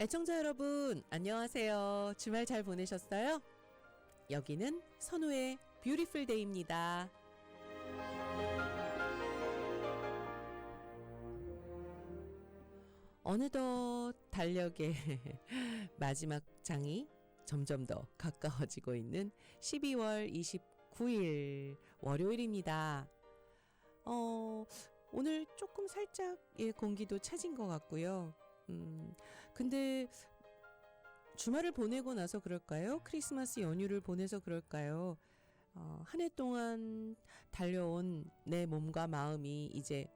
애청자 여러분, 안녕하세요. 주말 잘 보내셨어요? 여기는 선우의 뷰티풀 데이입니다. 어느덧 달력의 마지막 장이 점점 더 가까워지고 있는 12월 29일 월요일입니다. 오늘 조금 살짝 공기도 차진 것 같고요. 근데 주말을 보내고 나서 그럴까요? 크리스마스 연휴를 보내서 그럴까요? 한 해 동안 달려온 내 몸과 마음이 이제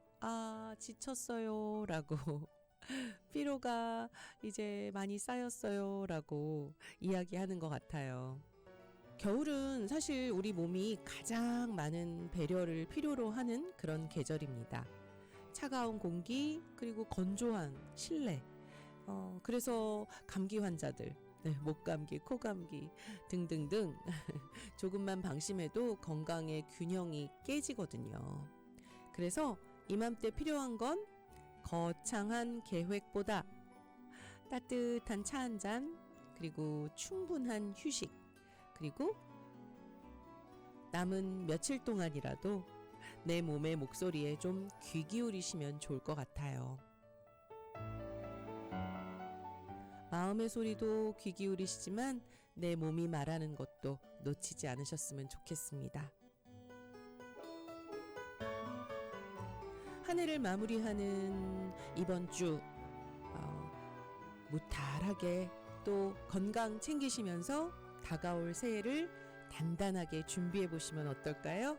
지쳤어요 라고 피로가 이제 많이 쌓였어요 라고 이야기하는 것 같아요. 겨울은 사실 우리 몸이 가장 많은 배려를 필요로 하는 그런 계절입니다. 차가운 공기 그리고 건조한 실내, 그래서 감기 환자들, 목감기, 코감기 등등등 조금만 방심해도 건강의 균형이 깨지거든요. 그래서 이맘때 필요한 건 거창한 계획보다 따뜻한 차 한 잔, 그리고 충분한 휴식, 그리고 남은 며칠 동안이라도 내 몸의 목소리에 좀 귀 기울이시면 좋을 것 같아요. 마음의 소리도 귀 기울이시지만 내 몸이 말하는 것도 놓치지 않으셨으면 좋겠습니다. 한 해를 마무리하는 이번 주 무탈하게 또 건강 챙기시면서 다가올 새해를 단단하게 준비해 보시면 어떨까요?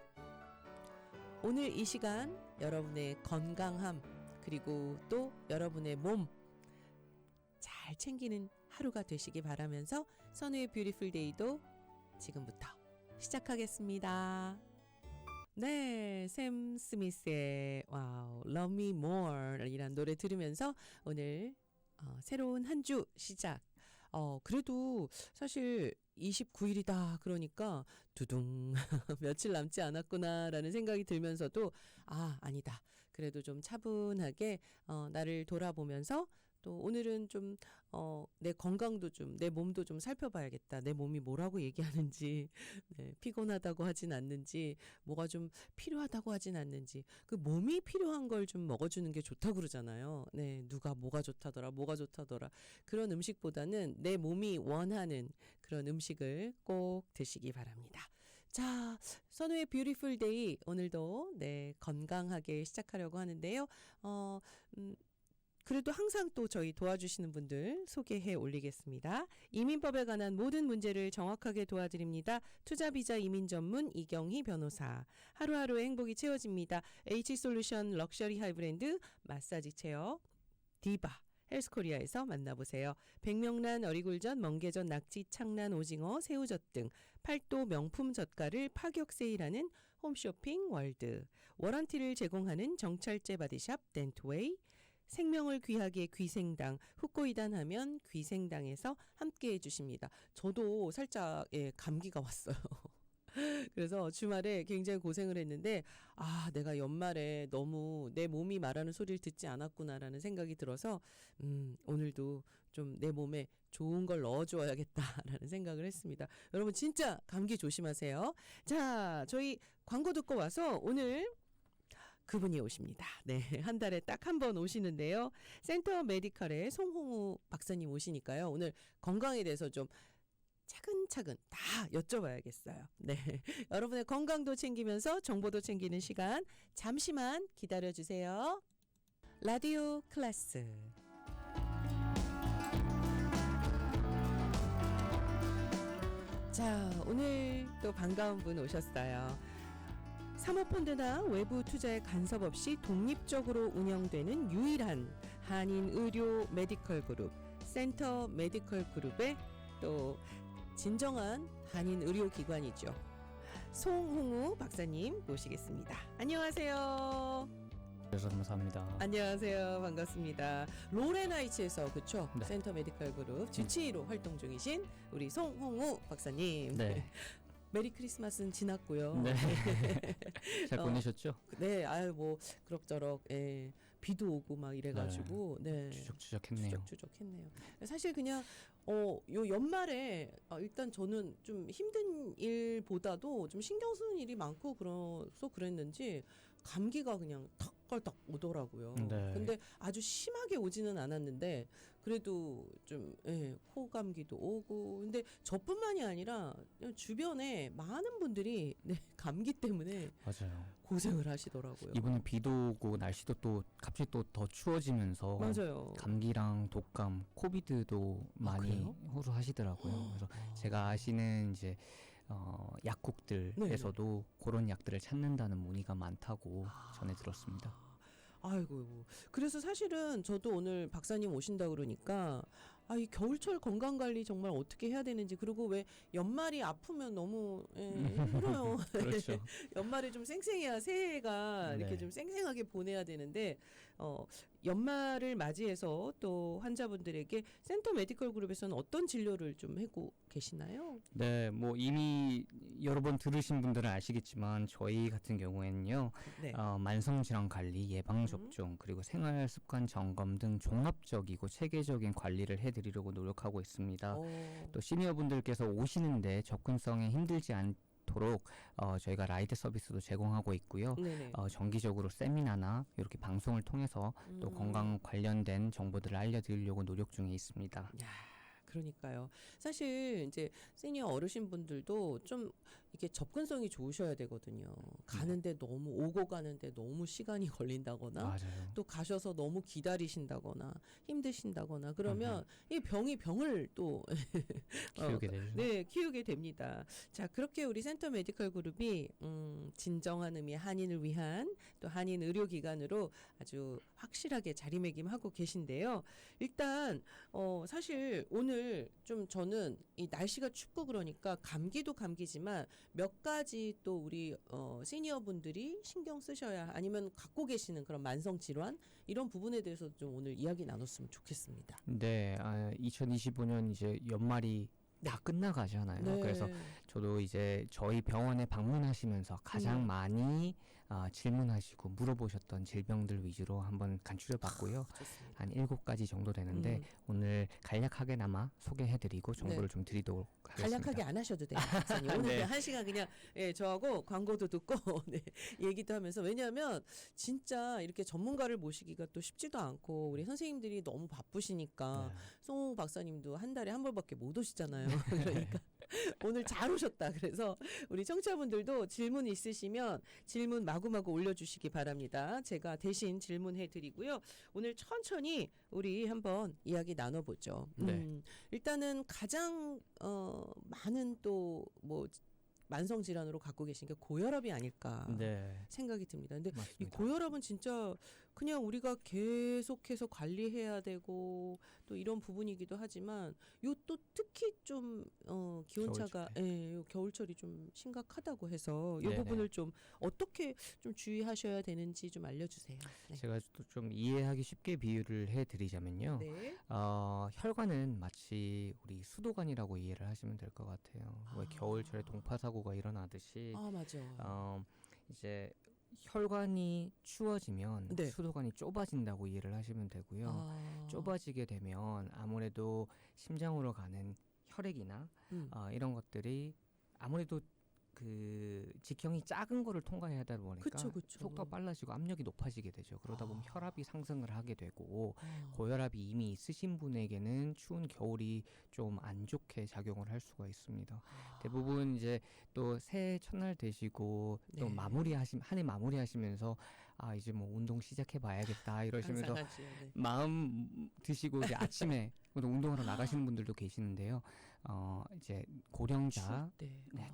오늘 이 시간 여러분의 건강함 그리고 또 여러분의 몸 잘 챙기는 하루가 되시기 바라면서 선우의 뷰티풀 데이도 지금부터 시작하겠습니다. 네, 샘 스미스의 Love Me More 이란 노래 들으면서 오늘 새로운 한 주 시작. 그래도 사실 29일이다 그러니까 두둥 며칠 남지 않았구나라는 생각이 들면서도 아니다. 그래도 좀 차분하게 나를 돌아보면서 또 오늘은 좀 내 건강도 좀 내 몸도 좀 살펴봐야겠다. 내 몸이 뭐라고 얘기하는지, 피곤하다고 하진 않는지, 뭐가 좀 필요하다고 하진 않는지, 그 몸이 필요한 걸 좀 먹어주는 게 좋다고 그러잖아요. 누가 뭐가 좋다더라, 뭐가 좋다더라. 그런 음식보다는 내 몸이 원하는 그런 음식을 꼭 드시기 바랍니다. 자, 선우의 뷰티풀 데이 오늘도 건강하게 시작하려고 하는데요. 그래도 항상 또 저희 도와주시는 분들 소개해 올리겠습니다. 이민법에 관한 모든 문제를 정확하게 도와드립니다. 투자비자 이민 전문 이경희 변호사. 하루하루의 행복이 채워집니다. H솔루션 럭셔리 하이브랜드 마사지 체어 디바 헬스코리아에서 만나보세요. 백명란, 어리굴젓, 멍게젓, 낙지, 창란, 오징어, 새우젓 등 팔도 명품 젓갈을 파격 세일하는 홈쇼핑 월드. 워런티를 제공하는 정찰제 바디샵 덴트웨이. 생명을 귀하게 귀생당, 훅고이단 하면 귀생당에서 함께 해주십니다. 저도 살짝 감기가 왔어요. 그래서 주말에 굉장히 고생을 했는데 내가 연말에 너무 내 몸이 말하는 소리를 듣지 않았구나라는 생각이 들어서 오늘도 좀 내 몸에 좋은 걸 넣어줘야겠다라는 생각을 했습니다. 여러분 진짜 감기 조심하세요. 자, 저희 광고 듣고 와서 오늘 그분이 오십니다. 한 달에 딱 한 번 오시는데요. 센터 메디컬의 송홍우 박사님 오시니까요. 오늘 건강에 대해서 좀 차근차근 다 여쭤봐야겠어요. 여러분의 건강도 챙기면서 정보도 챙기는 시간 잠시만 기다려주세요. 라디오 클래스. 자, 오늘 또 반가운 분 오셨어요. 사모펀드나 외부 투자에 간섭 없이 독립적으로 운영되는 유일한 한인 의료 메디컬 그룹 센터 메디컬 그룹의 또 진정한 한인 의료기관이죠. 송홍우 박사님 모시겠습니다. 안녕하세요. 그래서 감사합니다. 안녕하세요. 반갑습니다. 로렌하이츠에서 그쵸? 네. 센터 메디컬 그룹 주치의로 활동 중이신 우리 송홍우 박사님. 네. 메리 크리스마스는 지났고요. 네. 잘 보내셨죠? 네, 뭐 그럭저럭 비도 오고 막 이래가지고 네. 추적추적했네요. 추적추적했네요. 사실 그냥 요 연말에 일단 저는 좀 힘든 일보다도 좀 신경 쓰는 일이 많고 그래서 그랬는지 감기가 그냥 턱걸떡 오더라고요. 네. 근데 아주 심하게 오지는 않았는데 그래도 좀 코감기도 오고 근데 저뿐만이 아니라 주변에 많은 분들이 감기 때문에 맞아요. 고생을 하시더라고요. 이번에 비도 오고 날씨도 또 갑자기 또 더 추워지면서 맞아요. 감기랑 독감, 코비드도 많이 그래요? 호소하시더라고요. 그래서 제가 아시는 이제 약국들에서도 그런 약들을 찾는다는 문의가 많다고 전해 들었습니다. 아이고. 그래서 사실은 저도 오늘 박사님 오신다 그러니까 이 겨울철 건강 관리 정말 어떻게 해야 되는지 그리고 왜 연말이 아프면 너무 힘들어요. 그렇죠. 연말에 좀 쌩쌩해야 새해가 이렇게 네. 좀 쌩쌩하게 보내야 되는데 연말을 맞이해서 또 환자분들에게 센터 메디컬 그룹에서는 어떤 진료를 좀 하고 계시나요? 네, 뭐 이미 여러 번 들으신 분들은 아시겠지만 저희 같은 경우에는요, 네. 만성질환 관리, 예방 접종, 그리고 생활 습관 점검 등 종합적이고 체계적인 관리를 해드리려고 노력하고 있습니다. 또 시니어분들께서 오시는데 접근성에 힘들지 않도록 저희가 라이드 서비스도 제공하고 있고요. 네네. 정기적으로 세미나나 이렇게 방송을 통해서 또 건강 관련된 정보들을 알려드리려고 노력 중에 있습니다. 야, 그러니까요. 사실 이제 시니어 어르신분들도 좀 이게 접근성이 좋으셔야 되거든요. 가는데 너무 오고 가는데 너무 시간이 걸린다거나 맞아요. 또 가셔서 너무 기다리신다거나 힘드신다거나 그러면 이 병이 병을 또 키우게 되죠. 네, 키우게 됩니다. 자, 그렇게 우리 센터 메디컬 그룹이 진정한 의미의 한인을 위한 또 한인 의료기관으로 아주 확실하게 자리매김하고 계신데요. 일단 사실 오늘 좀 저는 이 날씨가 춥고 그러니까 감기도 감기지만 몇 가지 또 우리 시니어분들이 신경 쓰셔야 아니면 갖고 계시는 그런 만성 질환 이런 부분에 대해서 좀 오늘 이야기 나눴으면 좋겠습니다. 네, 2025년 이제 연말이 다 끝나가잖아요. 네. 그래서 저도 이제 저희 병원에 방문하시면서 가장 많이 질문하시고 물어보셨던 질병들 위주로 한번 간추려봤고요. 좋습니다. 한 7가지 정도 되는데 오늘 간략하게나마 소개해드리고 정보를 좀 드리도록 하겠습니다. 간략하게 안 하셔도 돼요. 박사님. 오늘 네. 그냥 1시간 그냥 저하고 광고도 듣고 얘기도 하면서 왜냐하면 진짜 이렇게 전문가를 모시기가 또 쉽지도 않고 우리 선생님들이 너무 바쁘시니까 송홍 박사님도 한 달에 한 번밖에 못 오시잖아요. 그러니까 오늘 잘 오셨다. 그래서 우리 청취자분들도 질문 있으시면 질문 마구마구 올려주시기 바랍니다. 제가 대신 질문해드리고요. 오늘 천천히 우리 한번 이야기 나눠보죠. 일단은 가장 많은 또 뭐 만성 질환으로 갖고 계신 게 고혈압이 아닐까 생각이 듭니다. 근데 맞습니다. 이 고혈압은 진짜 그냥 우리가 계속해서 관리해야 되고 또 이런 부분이기도 하지만 요 또 특히 좀 기온차가 요 겨울철이 좀 심각하다고 해서 이 부분을 좀 어떻게 좀 주의하셔야 되는지 좀 알려주세요. 네. 제가 또 좀 이해하기 쉽게 비유를 해드리자면요. 네. 혈관은 마치 우리 수도관이라고 이해를 하시면 될 것 같아요. 왜 겨울철에 동파 사고가 일어나듯이 맞아. 이제 혈관이 추워지면 수도관이 좁아진다고 이해를 하시면 되고요. 좁아지게 되면 아무래도 심장으로 가는 혈액이나 이런 것들이 아무래도 그 직형이 작은 거를 통과해야 하다 보니까 그쵸. 속도가 빨라지고 압력이 높아지게 되죠. 그러다 보면 혈압이 상승을 하게 되고 고혈압이 이미 있으신 분에게는 추운 겨울이 좀 안 좋게 작용을 할 수가 있습니다. 대부분 이제 또 새해 첫날 되시고 또 한 해 마무리하시면서 이제 뭐 운동 시작해 봐야겠다 이러시면서 마음 드시고 이제 아침에 운동하러 나가시는 분들도 계시는데요. 이제 고령자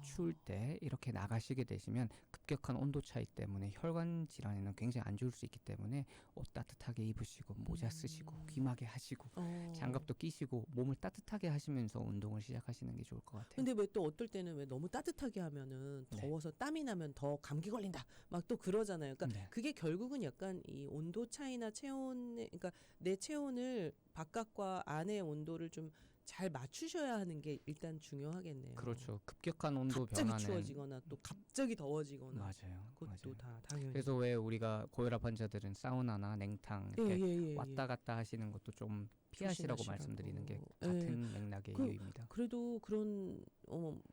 추울 때 이렇게 나가시게 되시면 급격한 온도 차이 때문에 혈관 질환에는 굉장히 안 좋을 수 있기 때문에 옷 따뜻하게 입으시고 모자 쓰시고 귀마개 하시고 장갑도 끼시고 몸을 따뜻하게 하시면서 운동을 시작하시는 게 좋을 것 같아요. 근데 왜 또 어떨 때는 왜 너무 따뜻하게 하면은 더워서 땀이 나면 더 감기 걸린다 막 또 그러잖아요. 그러니까 그게 결국은 약간 이 온도 차이나 체온에 그러니까 내 체온을 바깥과 안의 온도를 좀 잘 맞추셔야 하는 게 일단 중요하겠네요. 그렇죠. 급격한 온도 갑자기 변화는 추워지거나 또 갑자기 더워지거나 맞아요. 그것도 맞아요. 다 당연히. 그래서 왜 우리가 고혈압 환자들은 사우나나 냉탕 이렇게 왔다 갔다 하시는 것도 좀 피하시라고 조심하시라고. 말씀드리는 게 예. 같은 맥락의 그- 이유입니다. 그래도 그런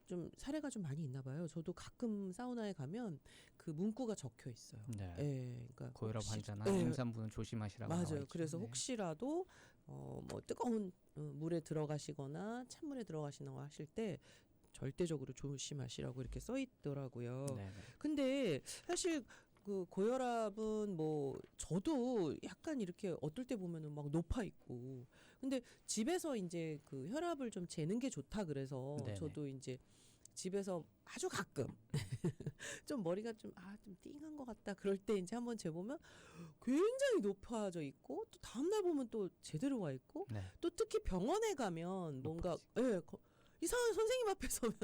좀 사례가 좀 많이 있나 봐요. 저도 가끔 사우나에 가면 그 문구가 적혀 있어요. 네. 예, 그러니까 고혈압 혹시- 환자나 예, 임산부는 조심하시라고 나와 맞아요. 있죠. 그래서 네. 혹시라도 뭐 뜨거운 물에 들어가시거나 찬물에 들어가시거나 하실 때 절대적으로 조심하시라고 이렇게 써 있더라고요. 네. 근데 사실 그 고혈압은 뭐 저도 약간 이렇게 어떨 때 보면은 막 높아 있고 근데 집에서 이제 그 혈압을 좀 재는 게 좋다 그래서 네네. 저도 이제 집에서 아주 가끔 좀 머리가 좀 띵한 것 같다 그럴 때 이제 한번 재보면 굉장히 높아져 있고 또 다음날 보면 또 제대로 와 있고 네. 또 특히 병원에 가면 뭔가 높아지고. 이상한 선생님 앞에 서면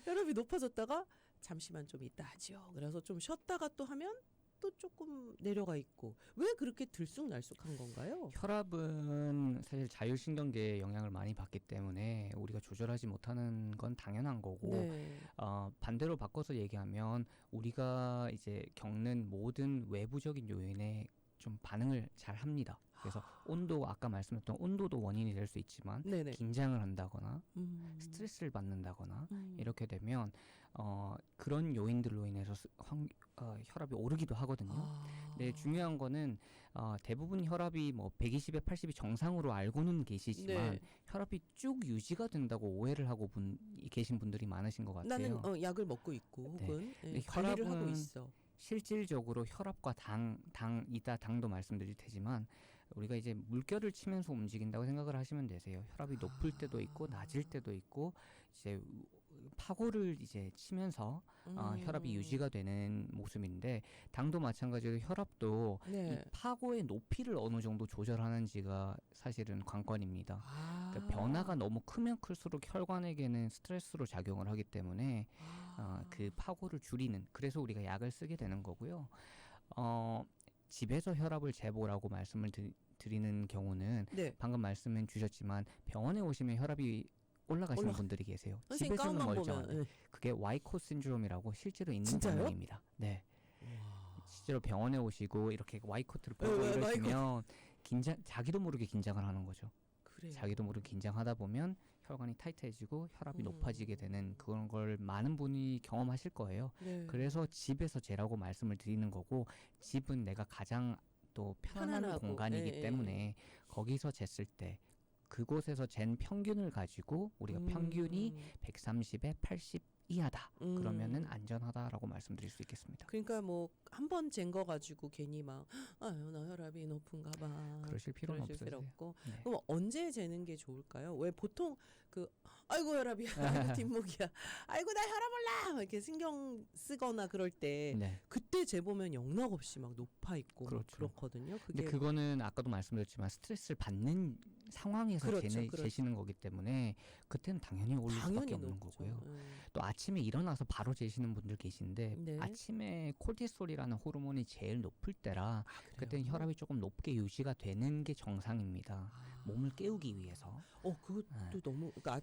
혈압이 높아졌다가 잠시만 좀 있다 하죠. 그래서 좀 쉬었다가 또 하면 또 조금 내려가 있고 왜 그렇게 들쑥날쑥한 건가요? 혈압은 사실 자율신경계에 영향을 많이 받기 때문에 우리가 조절하지 못하는 건 당연한 거고 네. 반대로 바꿔서 얘기하면 우리가 이제 겪는 모든 외부적인 요인에 좀 반응을 잘 합니다. 그래서 온도 아까 말씀했던 온도도 원인이 될 수 있지만 네네. 긴장을 한다거나 음. 스트레스를 받는다거나 음. 이렇게 되면 그런 요인들로 인해서 혈압이 오르기도 하거든요. 네, 중요한 거는 대부분 혈압이 뭐 120에 80이 정상으로 알고는 계시지만 네. 혈압이 쭉 유지가 된다고 오해를 하고 계신 분들이 많으신 것 같아요. 나는 약을 먹고 있고 네. 혹은 근데 관리를 하고 혈압은 있어. 실질적으로 혈압과 이따 당도 말씀드릴 테지만 우리가 이제 물결을 치면서 움직인다고 생각을 하시면 되세요. 혈압이 높을 때도 있고 낮을 때도 있고 이제 파고를 이제 치면서 혈압이 유지가 되는 모습인데 당도 마찬가지로 혈압도 이 네. 파고의 높이를 어느 정도 조절하는지가 사실은 관건입니다. 그러니까 변화가 너무 크면 클수록 혈관에게는 스트레스로 작용을 하기 때문에 그 파고를 줄이는 그래서 우리가 약을 쓰게 되는 거고요. 집에서 혈압을 재보라고 말씀을 드리는 경우는 네. 방금 말씀은 주셨지만 병원에 오시면 혈압이 올라가시는 분들이 계세요. 선생님 집에서는 깡만 멀쩡한데 보면 그게 와이콧 신드롬이라고 실제로 있는 진짜요? 병명입니다. 네. 실제로 병원에 오시고 이렇게 와이코트를 네, 보고 네, 이러시면 자기도 모르게 긴장을 하는 거죠. 그래요. 자기도 모르게 긴장하다 보면 혈관이 타이트해지고 혈압이 높아지게 되는 그런 걸 많은 분이 경험하실 거예요. 네. 그래서 집에서 재라고 말씀을 드리는 거고 집은 내가 가장 또 편안한 편안하고, 공간이기 예, 예. 때문에 거기서 쟀을 때 그곳에서 잰 평균을 가지고 우리가 평균이 130에 80 이하다. 그러면은 안전하다라고 말씀드릴 수 있겠습니다. 그러니까 뭐 한 번 잰 거 가지고 괜히 막 아유 나 혈압이 높은가 봐. 그러실 필요는 그러실 필요 없으세요. 없고. 네. 그럼 언제 재는 게 좋을까요? 왜 보통 그 아이고 혈압이야, 아이고 뒷목이야, 아이고 나 혈압 올라 막 이렇게 신경 쓰거나 그럴 때 네. 그때 재보면 영락없이 막 높아 있고 막 그렇죠. 그렇거든요. 근데 그게 그거는 아까도 말씀드렸지만 스트레스를 받는 상황에서 그렇죠, 재시는 거기 때문에 그때는 당연히 올릴 수밖에 당연히 없는 높죠. 거고요. 또 아침에 일어나서 바로 재시는 분들 계신데 네. 아침에 콜티솔이라는 호르몬이 제일 높을 때라 그때는 그래요? 혈압이 조금 높게 유지가 되는 게 정상입니다. 몸을 깨우기 위해서. 그것도 네. 너무 그러니까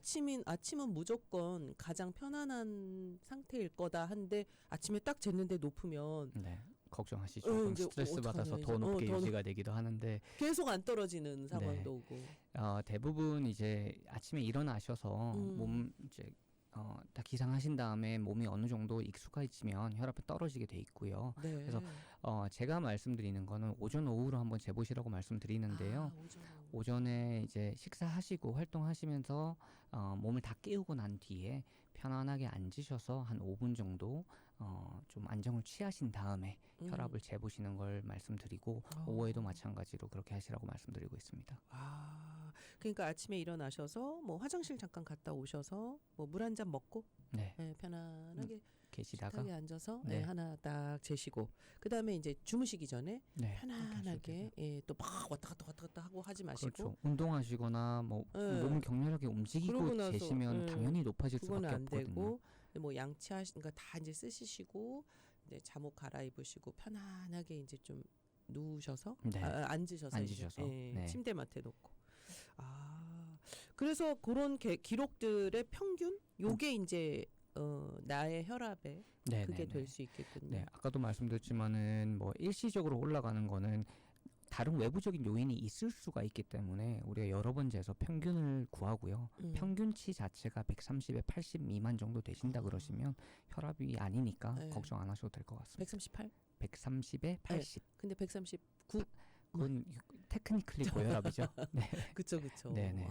아침은 무조건 가장 편안한 상태일 거다 한데 아침에 딱 쟀는데 높으면 네. 걱정하시죠. 어, 그럼 이제 스트레스 받아서 어떡하냐, 더 이제. 높게 더 유지가 되기도 하는데 계속 안 떨어지는 상황도 오고. 대부분 이제 아침에 일어나셔서 몸 이제 다 기상하신 다음에 몸이 어느 정도 익숙해지면 혈압이 떨어지게 돼 있고요. 네. 그래서 제가 말씀드리는 거는 오전 오후로 한번 재보시라고 말씀드리는데요. 오전에 이제 식사하시고 활동하시면서 몸을 다 깨우고 난 뒤에 편안하게 앉으셔서 한 5분 정도 좀 안정을 취하신 다음에 혈압을 재보시는 걸 말씀드리고 오후에도 마찬가지로 그렇게 하시라고 말씀드리고 있습니다. 그러니까 아침에 일어나셔서 뭐 화장실 잠깐 갔다 오셔서 뭐 물 한 잔 먹고 네. 편안하게 계시다가 식탁에 앉아서 네. 하나 딱 재시고 그다음에 이제 주무시기 전에 네, 편안하게 또 막 왔다 갔다 하고 하지 마시고 그렇죠. 운동하시거나 뭐 네. 몸을 격렬하게 움직이고 그러고 나서, 재시면 당연히 높아질 그건 수밖에 안 없거든요. 되고 뭐 양치하시니까 다 이제 쓰시고 이제 잠옷 갈아입으시고 편안하게 이제 좀 누우셔서 네. 앉으셔서 앉으셔서. 네. 침대 맡에 놓고 그래서 그런 기록들의 평균 요게 이제 나의 혈압에 네, 그게 네, 될 네. 수 있겠군요. 네, 아까도 말씀드렸지만은 뭐 일시적으로 올라가는 거는 다른 외부적인 요인이 있을 수가 있기 때문에 우리가 여러 번 재서 평균을 구하고요. 평균치 자체가 130에 80 미만 정도 되신다 그러시면 혈압이 아니니까 네. 걱정 안 하셔도 될 것 같습니다. 138? 130에 80. 근데 139? 그건 테크니컬리 고혈압이죠. 네. 그쵸. 네네네.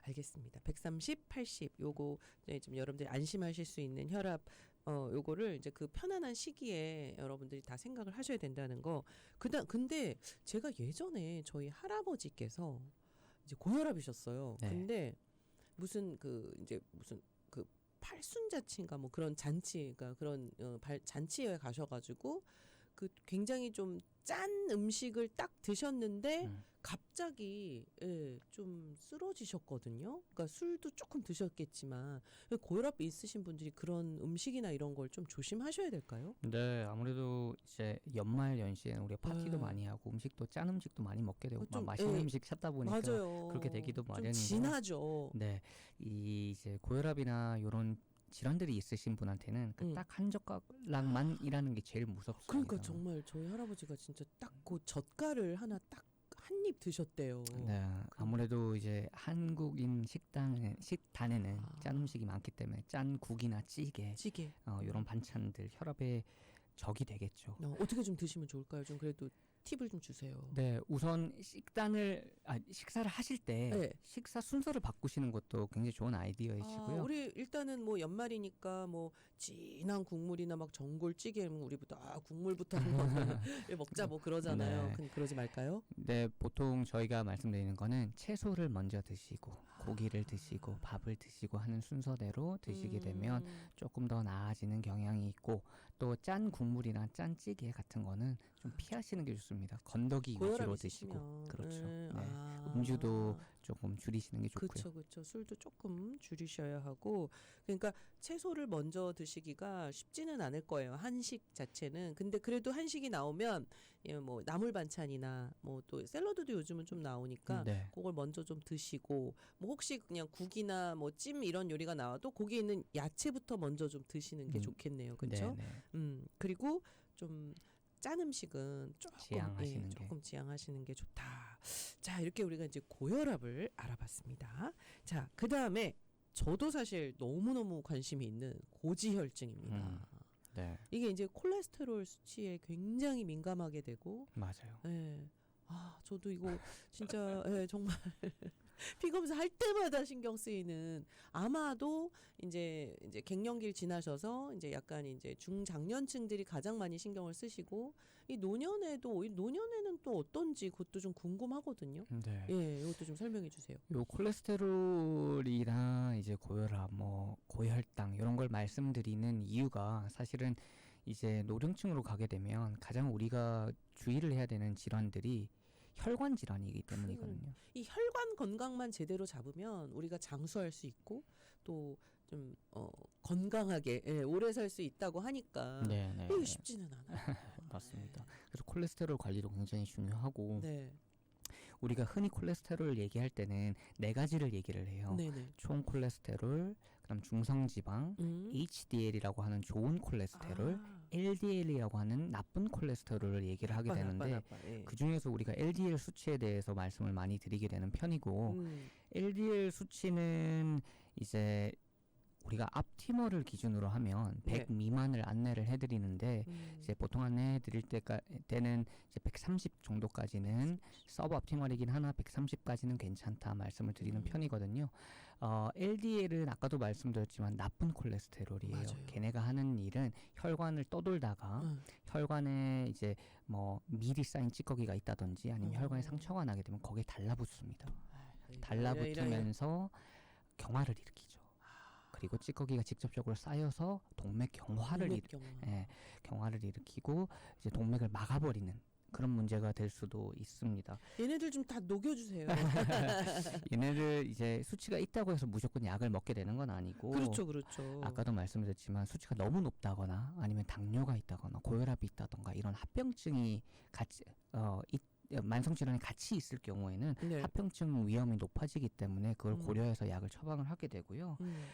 알겠습니다. 130, 80 요거 이제 좀 여러분들이 안심하실 수 있는 혈압 요거를 이제 그 편안한 시기에 여러분들이 다 생각을 하셔야 된다는 거. 근데 제가 예전에 저희 할아버지께서 이제 고혈압이셨어요. 네. 근데 무슨 그 팔순자치인가 뭐 그런 잔치가 그런 잔치에 가셔가지고 그 굉장히 좀 짠 음식을 딱 드셨는데 갑자기 좀 쓰러지셨거든요. 그러니까 술도 조금 드셨겠지만 고혈압 있으신 분들이 그런 음식이나 이런 걸 좀 조심하셔야 될까요? 네, 아무래도 이제 연말 연시에 우리가 파티도 네. 많이 하고 음식도 짠 음식도 많이 먹게 되고 좀, 맛있는 예. 음식 찾다 보니까 맞아요. 그렇게 되기도 좀 마련인데요. 진하죠. 네, 이 이제 고혈압이나 이런 질환들이 있으신 분한테는 그 딱 한 젓가락만 일하는 게 제일 무섭습니다. 그러니까 정말 저희 할아버지가 진짜 딱 그 젓갈을 하나 딱 한 입 드셨대요. 네, 아무래도 이제 한국인 식단에는 짠 음식이 많기 때문에 짠 국이나 찌개, 이런 반찬들 혈압에 적이 되겠죠. 어떻게 좀 드시면 좋을까요? 좀 그래도 팁을 좀 주세요. 네, 우선 식사를 하실 때 네. 식사 순서를 바꾸시는 것도 굉장히 좋은 아이디어이시고요. 우리 일단은 뭐 연말이니까 뭐 진한 국물이나 막 전골찌개 우리부터 국물부터 한번 먹자 뭐 그러잖아요. 네. 그러지 말까요? 네, 보통 저희가 말씀드리는 거는 채소를 먼저 드시고 고기를 드시고 밥을 드시고 하는 순서대로 드시게 되면 조금 더 나아지는 경향이 있고 또 짠 국물이나 짠 찌개 같은 거는 좀 피하시는 게 좋습니다. 건더기 위주로 드시고 그렇죠. 네. 음주도 조금 줄이시는 게 좋고요. 그렇죠. 술도 조금 줄이셔야 하고 그러니까 채소를 먼저 드시기가 쉽지는 않을 거예요. 한식 자체는. 근데 그래도 한식이 나오면 뭐 나물 반찬이나 뭐 또 샐러드도 요즘은 좀 나오니까 네. 그걸 먼저 좀 드시고 뭐 혹시 그냥 국이나 뭐 찜 이런 요리가 나와도 거기에 있는 야채부터 먼저 좀 드시는 게 좋겠네요. 그렇죠? 네. 그리고 좀 짠 음식은 조금 지양하시는 게 좋다. 자, 이렇게 우리가 이제 고혈압을 알아봤습니다. 자, 그 다음에 저도 사실 너무너무 관심이 있는 고지혈증입니다. 네. 이게 이제 콜레스테롤 수치에 굉장히 민감하게 되고, 맞아요. 네. 저도 이거 진짜 정말 피 검사할 때마다 신경 쓰이는 아마도 이제 갱년기를 지나셔서 이제 약간 이제 중장년층들이 가장 많이 신경을 쓰시고 이 노년에는 또 어떤지 그것도 좀 궁금하거든요. 네. 예, 이것도 좀 설명해 주세요. 요 콜레스테롤이나 이제 고혈압, 뭐 고혈당 이런 걸 말씀드리는 이유가 사실은 이제 노령층으로 가게 되면 가장 우리가 주의를 해야 되는 질환들이 혈관 질환이기 때문이거든요. 이 혈관 건강만 제대로 잡으면 우리가 장수할 수 있고 또 좀 건강하게 오래 살 수 있다고 하니까 이게 쉽지는 않아요. 맞습니다. 그래서 콜레스테롤 관리도 굉장히 중요하고 네. 우리가 흔히 콜레스테롤을 얘기할 때는 네 가지를 얘기를 해요. 네네. 총 콜레스테롤, 그다음 중성지방, HDL이라고 하는 좋은 콜레스테롤, LDL이라고 하는 나쁜 콜레스테롤을 얘기를 하게 되는데 그 중에서 우리가 LDL 수치에 대해서 말씀을 많이 드리게 되는 편이고 LDL 수치는 이제 우리가 앞티머를 기준으로 하면 100 미만을 안내를 해드리는데 이제 보통 안내해드릴 때는 이제 130 정도까지는 서브 앞티멀이긴 하나 130까지는 괜찮다 말씀을 드리는 편이거든요. LDL은 아까도 말씀드렸지만 나쁜 콜레스테롤이에요. 맞아요. 걔네가 하는 일은 혈관을 떠돌다가 혈관에 이제 뭐 미리 쌓인 찌꺼기가 있다든지 아니면 혈관에 상처가 나게 되면 거기에 달라붙습니다. 달라붙으면서 경화를 일으키죠. 그리고 찌꺼기가 직접적으로 쌓여서 동맥 경화를 일으키고 이제 동맥을 막아버리는 그런 문제가 될 수도 있습니다. 얘네들 좀 다 녹여주세요. 얘네들 이제 수치가 있다고 해서 무조건 약을 먹게 되는 건 아니고 그렇죠. 아까도 말씀드렸지만 수치가 너무 높다거나 아니면 당뇨가 있다거나 고혈압이 있다던가 이런 합병증이 같이 만성 질환이 같이 있을 경우에는 네. 합병증 위험이 높아지기 때문에 그걸 음. 고려해서 약을 처방을 하게 되고요. 음.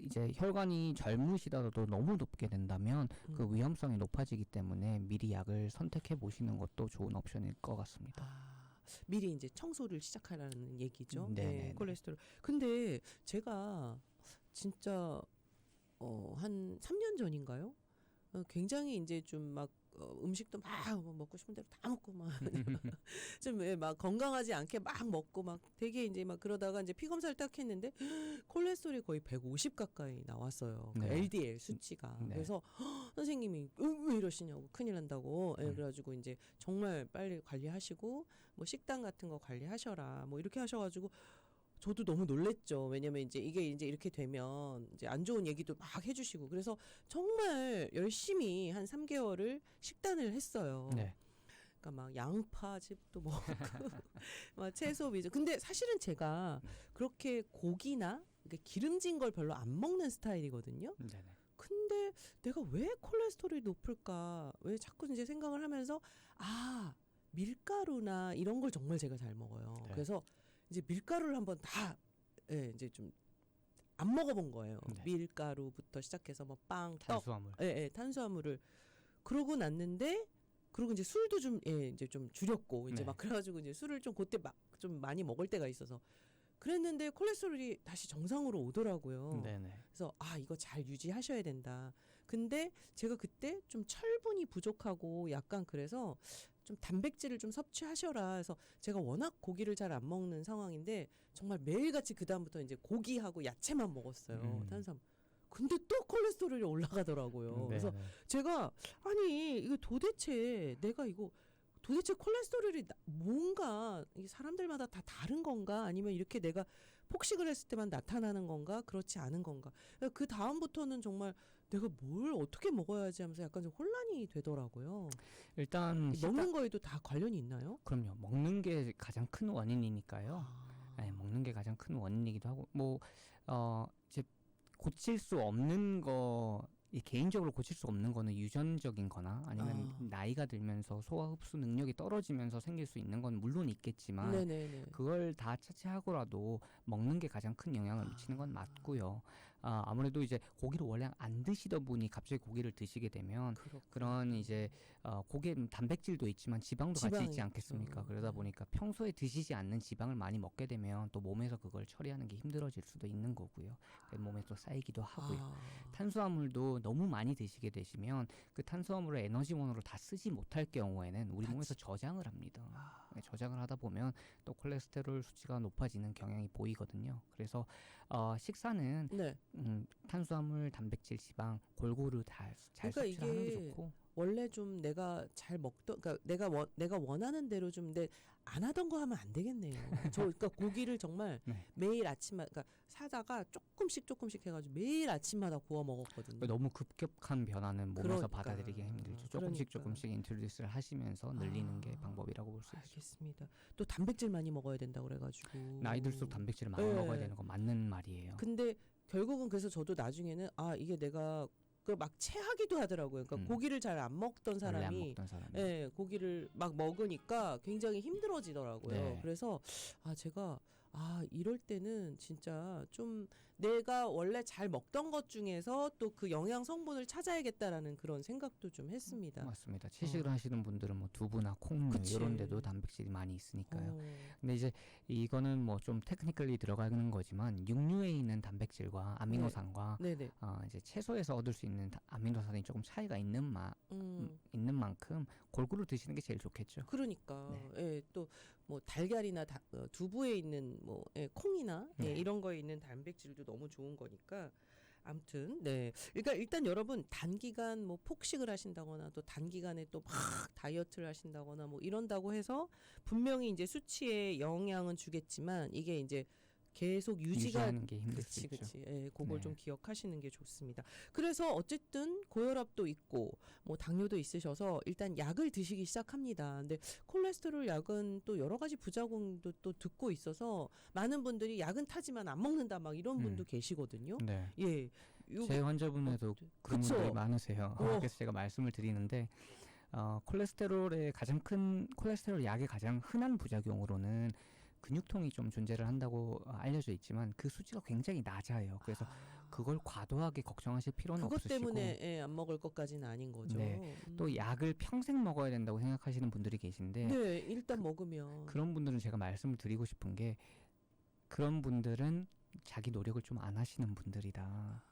이제 혈관이 젊으시다가도 너무 높게 된다면 그 음. 위험성이 높아지기 때문에 미리 약을 선택해 보시는 것도 좋은 옵션일 것 같습니다. 미리 이제 청소를 시작하라는 얘기죠. 네네네. 콜레스테롤. 근데 제가 진짜 한 3년 전인가요? 굉장히 이제 좀 막 음식도 막 먹고 싶은 대로 다 먹고 막 좀 막 건강하지 않게 막 먹고 막 되게 이제 막 그러다가 이제 피 검사를 딱 했는데 콜레스테롤이 거의 150 가까이 나왔어요. 그 네. LDL 수치가. 네. 그래서 선생님이 왜 이러시냐고 큰일 난다고. 그래가지고 이제 정말 빨리 관리하시고 뭐 식단 같은 거 관리하셔라 뭐 이렇게 하셔가지고 저도 너무 놀랬죠. 왜냐면 이제 이게 이제 이렇게 되면 이제 안 좋은 얘기도 막 해주시고 그래서 정말 열심히 한 3개월을 식단을 했어요. 네. 그러니까 막 양파즙도 먹고 막 채소 위주. 근데 사실은 제가 그렇게 고기나 이렇게 기름진 걸 별로 안 먹는 스타일이거든요. 네네. 근데 내가 왜 콜레스테롤이 높을까? 왜 자꾸 이제 생각을 하면서 밀가루나 이런 걸 정말 제가 잘 먹어요. 네. 그래서 이제 밀가루를 한번 다 이제 좀 안 먹어본 거예요. 네. 밀가루부터 시작해서 뭐 빵, 떡, 탄수화물. 탄수화물을 그러고 났는데 그리고 이제 술도 좀 이제 좀 줄였고 이제 네. 막 그래가지고 이제 술을 좀 그때 막 좀 많이 먹을 때가 있어서 그랬는데 콜레스테롤이 다시 정상으로 오더라고요. 네네. 그래서 이거 잘 유지하셔야 된다. 근데 제가 그때 좀 철분이 부족하고 약간 그래서 좀 단백질을 좀 섭취하셔라 해서 제가 워낙 고기를 잘 안 먹는 상황인데 정말 매일같이 그다음부터 이제 고기하고 야채만 먹었어요. 탄수화물. 근데 또 콜레스테롤이 올라가더라고요. 그래서 제가 아니 이거 도대체 내가 이거 도대체 콜레스테롤이 뭔가 이게 사람들마다 다 다른 건가 아니면 이렇게 내가 폭식을 했을 때만 나타나는 건가 그렇지 않은 건가 그 다음부터는 정말 내가 뭘 어떻게 먹어야지 하면서 약간 좀 혼란이 되더라고요. 일단 먹는 거에도 다 관련이 있나요? 그럼요. 먹는 게 가장 큰 원인이니까요. 네, 먹는 게 가장 큰 원인이기도 하고 이제 고칠 수 없는 거 개인적으로 고칠 수 없는 거는 유전적인 거나 아니면 나이가 들면서 소화 흡수 능력이 떨어지면서 생길 수 있는 건 물론 있겠지만 네네네. 그걸 다 차치하고라도 먹는 게 가장 큰 영향을 미치는 건 맞고요. 아무래도 이제 고기를 원래 안 드시던 분이 갑자기 고기를 드시게 되면 그런 이제 고기에 단백질도 있지만 지방도 같이 있지 않겠습니까? 그러다 보니까 평소에 드시지 않는 지방을 많이 먹게 되면 또 몸에서 그걸 처리하는 게 힘들어질 수도 있는 거고요. 몸에 또 쌓이기도 하고요. 탄수화물도 너무 많이 드시게 되시면 그 탄수화물을 에너지원으로 다 쓰지 못할 경우에는 우리 몸에서 저장을 합니다. 저장을 하다 보면 또 콜레스테롤 수치가 높아지는 경향이 보이거든요. 그래서 식사는 탄수화물, 단백질, 지방 골고루 다 잘 그러니까 섭취하는 게 이게 좋고. 원래 좀 내가 잘 먹던 그러니까 내가 원하는 대로 좀 근데 안 하던 거 하면 안 되겠네요. 그러니까 고기를 정말 네. 매일 아침마다 그러니까 사다가 조금씩 해가지고 매일 아침마다 구워 먹었거든요. 너무 급격한 변화는 몸에서 그러니까. 받아들이기 힘들죠. 조금씩 인트로듀스를 하시면서 늘리는 게 방법이라고 볼 수 있어요. 알겠습니다. 또 단백질 많이 먹어야 된다고 그래가지고 나이 들수록 단백질을 많이 먹어야 되는 건 맞는 말이에요. 근데 결국은 그래서 저도 나중에는 이게 내가 막 체하기도 하더라고요. 그러니까 고기를 잘 안 먹던 원래 안 사람이 먹던 사람이. 고기를 막 먹으니까 굉장히 힘들어지더라고요. 네. 그래서 제가 이럴 때는 진짜 좀 내가 원래 잘 먹던 것 중에서 또 그 영양 성분을 찾아야겠다라는 그런 생각도 좀 했습니다. 맞습니다. 채식을 하시는 분들은 뭐 두부나 콩류 그치. 이런 데도 단백질이 많이 있으니까요. 근데 이제 이거는 뭐 좀 테크니컬리 들어가는 거지만 육류에 있는 단백질과 아미노산과 네네. 이제 채소에서 얻을 수 있는 아미노산이 조금 차이가 있는 만큼 골고루 드시는 게 제일 좋겠죠. 그러니까 또 뭐 달걀이나 두부에 있는 뭐 콩이나 이런 거에 있는 단백질도 너무 좋은 거니까 아무튼 그러니까 일단 여러분 단기간 뭐 폭식을 하신다거나 또 단기간에 또 막 다이어트를 하신다거나 뭐 이런다고 해서 분명히 이제 수치에 영향은 주겠지만 이게 이제 계속 유지하는 게 힘들 수 있죠. 그치. 그걸 좀 기억하시는 게 좋습니다. 그래서 어쨌든 고혈압도 있고 뭐 당뇨도 있으셔서 일단 약을 드시기 시작합니다. 근데 콜레스테롤 약은 또 여러 가지 부작용도 또 듣고 있어서 많은 분들이 약은 타지만 안 먹는다 막 이런 분도 계시거든요. 네. 예. 제 환자분에도 그런 분들이 많으세요. 그래서 제가 말씀을 드리는데 콜레스테롤 약의 가장 흔한 부작용으로는 근육통이 좀 존재를 한다고 알려져 있지만 그 수치가 굉장히 낮아요. 그래서 그걸 과도하게 걱정하실 필요는 그것 없으시고 때문에 안 먹을 것까지는 아닌 거죠. 네. 또 약을 평생 먹어야 된다고 생각하시는 분들이 계신데 네, 일단 먹으면 그런 분들은 제가 말씀을 드리고 싶은 게 그런 분들은 자기 노력을 좀 안 하시는 분들이다.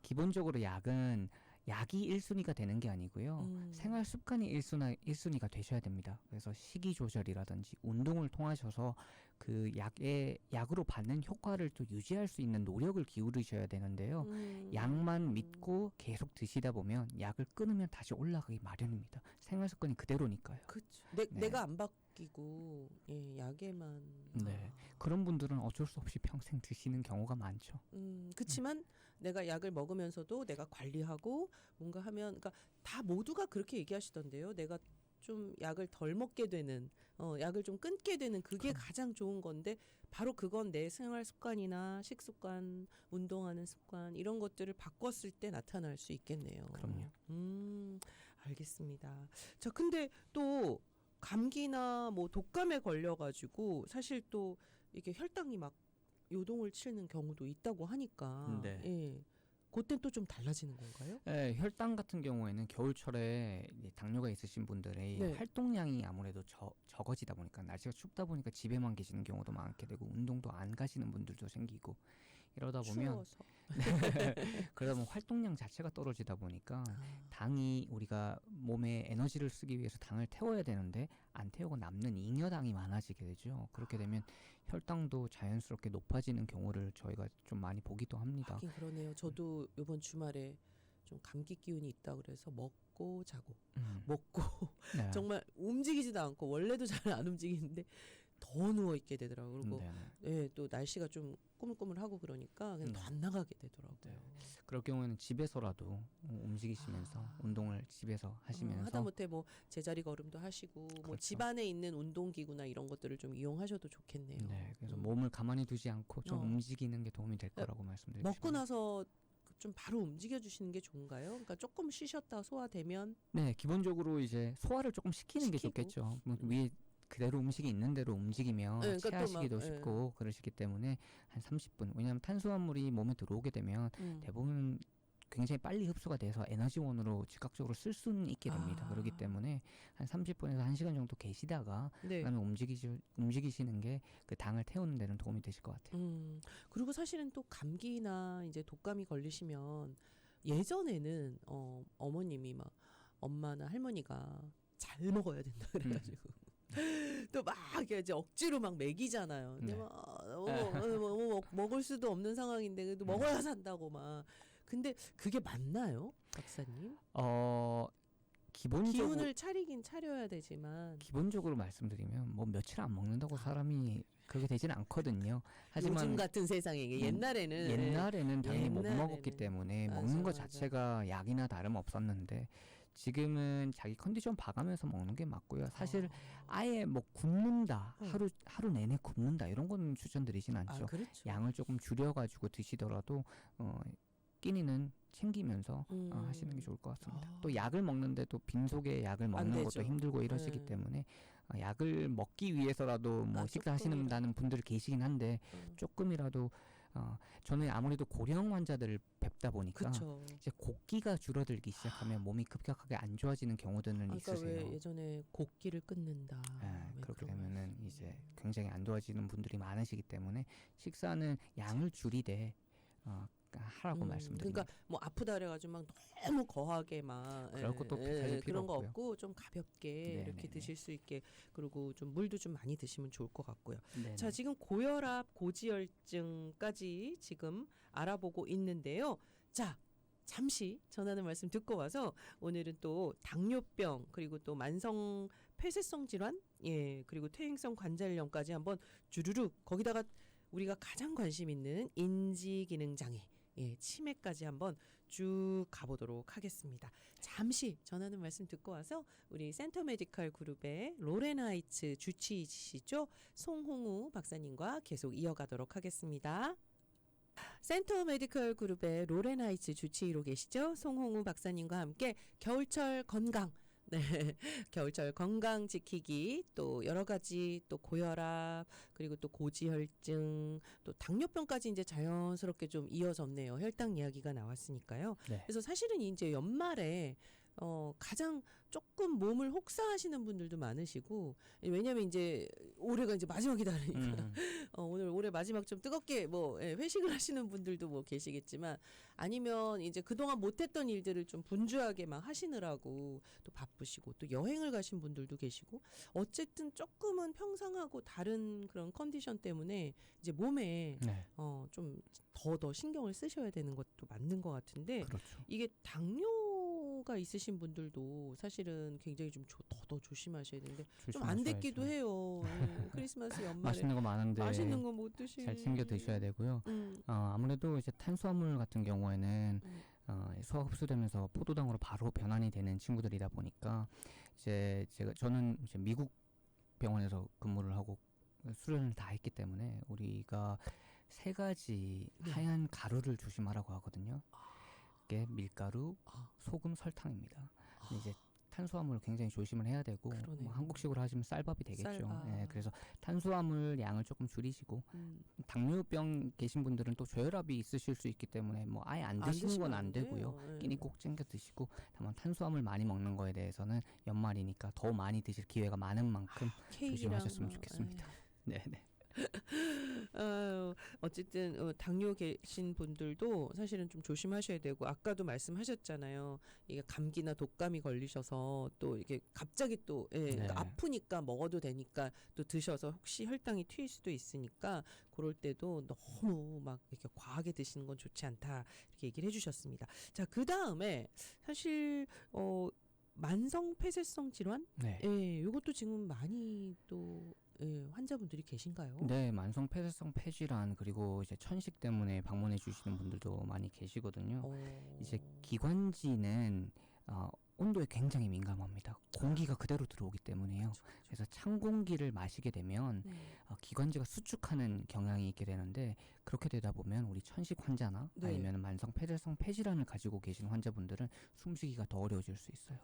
기본적으로 약이 1순위가 되는 게 아니고요. 생활 습관이 1순위가 되셔야 됩니다. 그래서 식이 조절이라든지 운동을 통하셔서 그 약으로 받는 효과를 또 유지할 수 있는 노력을 기울이셔야 되는데요. 약만 믿고 계속 드시다 보면 약을 끊으면 다시 올라가기 마련입니다. 생활 습관이 그대로니까요. 그렇죠. 네. 내가 안 바뀌고 약에만. 네. 그런 분들은 어쩔 수 없이 평생 드시는 경우가 많죠. 그렇지만 내가 약을 먹으면서도 내가 관리하고 뭔가 하면, 그러니까 다 모두가 그렇게 얘기하시던데요. 내가 좀 약을 덜 먹게 되는, 약을 좀 끊게 되는 그게 가장 좋은 건데 바로 그건 내 생활 습관이나 식습관, 운동하는 습관 이런 것들을 바꿨을 때 나타날 수 있겠네요. 그럼요. 알겠습니다. 자, 근데 또 감기나 뭐 독감에 걸려가지고 사실 또 이게 혈당이 막 요동을 치는 경우도 있다고 하니까 네. 예. 그땐 또 좀 달라지는 건가요? 네, 혈당 같은 경우에는 겨울철에 이제 당뇨가 있으신 분들의 네. 활동량이 아무래도 적어지다 보니까 날씨가 춥다 보니까 집에만 계시는 경우도 많게 되고 운동도 안 가시는 분들도 생기고 이러다 보면 추워서. 그러다 보면 활동량 자체가 떨어지다 보니까 당이 우리가 몸에 에너지를 쓰기 위해서 당을 태워야 되는데 안 태우고 남는 잉여당이 많아지게 되죠. 그렇게 되면 혈당도 자연스럽게 높아지는 경우를 저희가 좀 많이 보기도 합니다. 하긴 그러네요. 저도 이번 주말에 좀 감기 기운이 있다 그래서 먹고 자고 먹고 네. 정말 움직이지도 않고 원래도 잘 안 움직이는데 더 누워 있게 되더라고요. 그리고 예, 또 날씨가 좀 꾸물꾸물하고 그러니까 그냥 더 안 나가게 되더라고요. 그럴 경우에는 집에서라도 움직이시면서 운동을 집에서 하시면서 하다못해 뭐 제자리 걸음도 하시고 뭐 그렇죠. 집안에 있는 운동기구나 이런 것들을 좀 이용하셔도 좋겠네요. 네, 그래서 몸을 가만히 두지 않고 좀 어. 움직이는 게 도움이 될 거라고 말씀드리고 먹고 싶어요. 나서 좀 바로 움직여 주시는 게 좋은가요? 그러니까 조금 쉬셨다 소화되면 네, 기본적으로 이제 소화를 조금 시키는 게 시키고. 좋겠죠. 뭐 위에 그대로 음식이 있는 대로 움직이면 네, 그러니까 또 체하시기도 막, 쉽고 그러시기 때문에 한 30분. 왜냐하면 탄수화물이 몸에 들어오게 되면 대부분 굉장히 빨리 흡수가 돼서 에너지원으로 즉각적으로 쓸 수는 있게 됩니다. 그렇기 때문에 한 30분에서 1시간 정도 계시다가 네. 그다음에 움직이시는 게 그 당을 태우는 데는 도움이 되실 것 같아요. 그리고 사실은 또 감기나 이제 독감이 걸리시면 예전에는 어머님이 막 엄마나 할머니가 잘 먹어야 된다 그래가지고 또 막 이제 억지로 막 먹이잖아요. 근데 네. 막 먹을 수도 없는 상황인데 그래도 먹어야 산다고 막. 근데 그게 맞나요, 박사님? 기본적으로 기운을 차리긴 차려야 되지만 기본적으로 말씀드리면 뭐 며칠 안 먹는다고 사람이 그렇게 되지는 않거든요. 하지만 요즘 같은 세상에 이게 옛날에는 당연히 못 옛날에는. 먹었기 때문에 맞아, 먹는 것 맞아. 자체가 약이나 다름 없었는데 지금은 자기 컨디션 봐가면서 먹는 게 맞고요. 사실 아예 뭐 굶는다, 하루 내내 굶는다 이런 거는 추천드리진 않죠. 그렇죠. 양을 조금 줄여가지고 드시더라도 끼니는 챙기면서 하시는 게 좋을 것 같습니다. 또 약을 먹는데 또 빈속에 약을 먹는 것도 되죠. 힘들고 이러시기 때문에 약을 먹기 위해서라도 뭐 식사하시는 분들 계시긴 한데 조금이라도 저는 아무래도 고령 환자들을 뵙다 보니까 그쵸. 이제 곡기가 줄어들기 시작하면 몸이 급격하게 안 좋아지는 경우들은 그러니까 있으세요. 왜 예전에 곡기를 끊는다. 왜 그렇게 그런 되면은 이제 굉장히 안 좋아지는 분들이 많으시기 때문에 식사는 양을 줄이되 하라고 말씀드립니다. 그러니까 뭐 아프다 그래가지고 막 너무 거하게 막 그럴 것도 사실 필요 그런 거 없고요. 없고 좀 가볍게 이렇게 네네네. 드실 수 있게, 그리고 좀 물도 좀 많이 드시면 좋을 것 같고요. 네네. 자, 지금 고혈압, 고지혈증까지 지금 알아보고 있는데요. 자, 잠시 전하는 말씀 듣고 와서 오늘은 또 당뇨병, 그리고 또 만성 폐쇄성 질환, 그리고 퇴행성 관절염까지 한번 주르륵, 거기다가 우리가 가장 관심 있는 인지기능 장애, 치매까지 한번 쭉 가보도록 하겠습니다. 잠시 전하는 말씀 듣고 와서 우리 센터 메디컬 그룹의 로렌하이츠 주치의시죠, 송홍우 박사님과 계속 이어가도록 하겠습니다. 센터 메디컬 그룹의 로렌하이츠 주치의로 계시죠, 송홍우 박사님과 함께 겨울철 건강, 네, 겨울철 건강 지키기 또 여러 가지 또 고혈압 그리고 또 고지혈증 또 당뇨병까지 이제 자연스럽게 좀 이어졌네요. 혈당 이야기가 나왔으니까요. 네. 그래서 사실은 이제 연말에 가장 조금 몸을 혹사하시는 분들도 많으시고 왜냐면 이제 올해가 이제 마지막이다 그러니까 오늘 올해 마지막 좀 뜨겁게 뭐 회식을 하시는 분들도 뭐 계시겠지만 아니면 이제 그동안 못했던 일들을 좀 분주하게 막 하시느라고 또 바쁘시고 또 여행을 가신 분들도 계시고 어쨌든 조금은 평상하고 다른 그런 컨디션 때문에 이제 몸에 네. 좀 더 신경을 쓰셔야 되는 것도 맞는 것 같은데 그렇죠. 이게 당뇨가 있으신 분들도 사실은 굉장히 좀 더 조심하셔야 되는데 좀 안 됐기도 해요. 크리스마스 연말에 맛있는 거 많은데 맛있는 거 못 드시. 잘 챙겨 드셔야 되고요. 아무래도 이제 탄수화물 같은 경우에는 소화 흡수되면서 포도당으로 바로 변환이 되는 친구들이다 보니까 이제 저는 이제 미국 병원에서 근무를 하고 수련을 다 했기 때문에 우리가 세 가지 네. 하얀 가루를 조심하라고 하거든요. 그게 밀가루, 아. 소금, 설탕입니다. 근데 이제 탄수화물을 굉장히 조심을 해야 되고 그러네요. 뭐 한국식으로 하시면 쌀밥이 되겠죠. 쌀밥. 네, 그래서 탄수화물 양을 조금 줄이시고 당뇨병 계신 분들은 또 저혈압이 있으실 수 있기 때문에 뭐 아예 안 드시는 건 안 되고요. 끼니 꼭 챙겨 드시고 다만 탄수화물 많이 먹는 거에 대해서는 연말이니까 더 많이 드실 기회가 많은 만큼 조심하셨으면 좋겠습니다. 네, 네. 어쨌든 당뇨 계신 분들도 사실은 좀 조심하셔야 되고 아까도 말씀하셨잖아요. 이게 감기나 독감이 걸리셔서 또 이게 갑자기 또 그러니까 아프니까 먹어도 되니까 또 드셔서 혹시 혈당이 튀일 수도 있으니까 그럴 때도 너무 막 이렇게 과하게 드시는 건 좋지 않다 이렇게 얘기를 해주셨습니다. 자, 그 다음에 사실 만성 폐쇄성 질환, 네. 이것도 지금 많이 또 환자분들이 계신가요? 네, 만성 폐쇄성 폐질환 그리고 이제 천식 때문에 방문해 주시는 분들도 많이 계시거든요. 이제 기관지는 온도에 굉장히 민감합니다. 공기가 그대로 들어오기 때문에요. 그래서 찬 공기를 마시게 되면 기관지가 수축하는 경향이 있게 되는데 그렇게 되다 보면 우리 천식 환자나 아니면 만성 폐쇄성 폐질환을 가지고 계신 환자분들은 숨쉬기가 더 어려워질 수 있어요.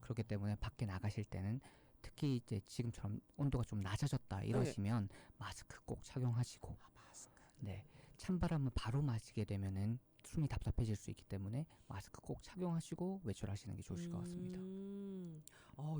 그렇기 때문에 밖에 나가실 때는 특히 이제 지금처럼 온도가 좀 낮아졌다 이러시면 마스크 꼭 착용하시고 네, 찬바람을 바로 마시게 되면은 숨이 답답해질 수 있기 때문에 마스크 꼭 착용하시고 외출하시는 게 좋으실 것 같습니다.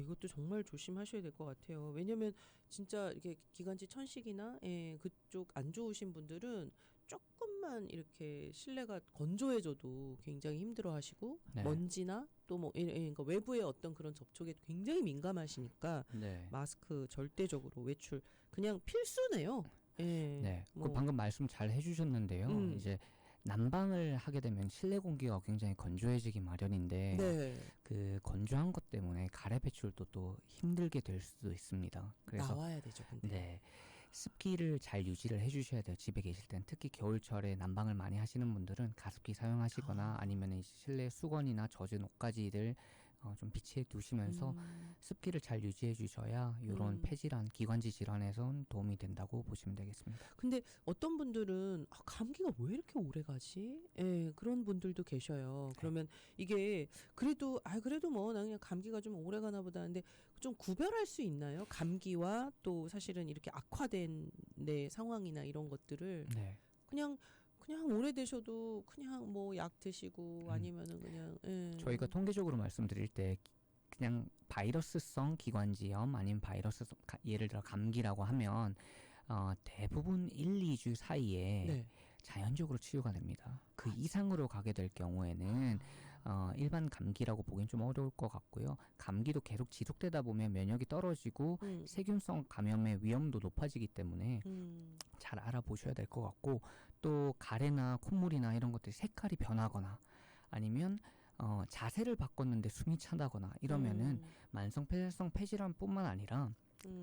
이것도 정말 조심하셔야 될 것 같아요. 왜냐면 진짜 이렇게 기관지 천식이나 그쪽 안 좋으신 분들은 조금만 이렇게 실내가 건조해져도 굉장히 힘들어하시고 먼지나 또 뭐 그러니까 외부의 어떤 그런 접촉에 굉장히 민감하시니까 마스크 절대적으로 외출 그냥 필수네요. 네, 방금 말씀 잘 해주셨는데요. 이제 난방을 하게 되면 실내 공기가 굉장히 건조해지기 마련인데 그 건조한 것 때문에 가래 배출도 또 힘들게 될 수도 있습니다. 그래서 나와야 되죠. 근데. 습기를 잘 유지를 해주셔야 돼요. 집에 계실 땐 특히 겨울철에 난방을 많이 하시는 분들은 가습기 사용하시거나 아니면 이제 실내 수건이나 젖은 옷가지를 좀 비치해 두시면서 습기를 잘 유지해 주셔야 이런 폐질환, 기관지 질환에선 도움이 된다고 보시면 되겠습니다. 근데 어떤 분들은 감기가 왜 이렇게 오래 가지? 그런 분들도 계셔요. 그러면 이게 그래도 뭐 나 그냥 감기가 좀 오래 가나 보다 하는데 좀 구별할 수 있나요? 감기와 또 사실은 이렇게 악화된 내 상황이나 이런 것들을 그냥 오래되셔도 그냥 뭐 약 드시고 아니면은 그냥 저희가 통계적으로 말씀드릴 때 그냥 바이러스성 기관지염 아니면 바이러스성 예를 들어 감기라고 하면 대부분 1, 2주 사이에 자연적으로 치유가 됩니다. 그 이상으로 가게 될 경우에는 일반 감기라고 보기엔 좀 어려울 것 같고요. 감기도 계속 지속되다 보면 면역이 떨어지고 세균성 감염의 위험도 높아지기 때문에 잘 알아보셔야 될 것 같고 또 가래나 콧물이나 이런 것들이 색깔이 변하거나 아니면 자세를 바꿨는데 숨이 차다거나 이러면은 만성 폐쇄성 폐질환뿐만 아니라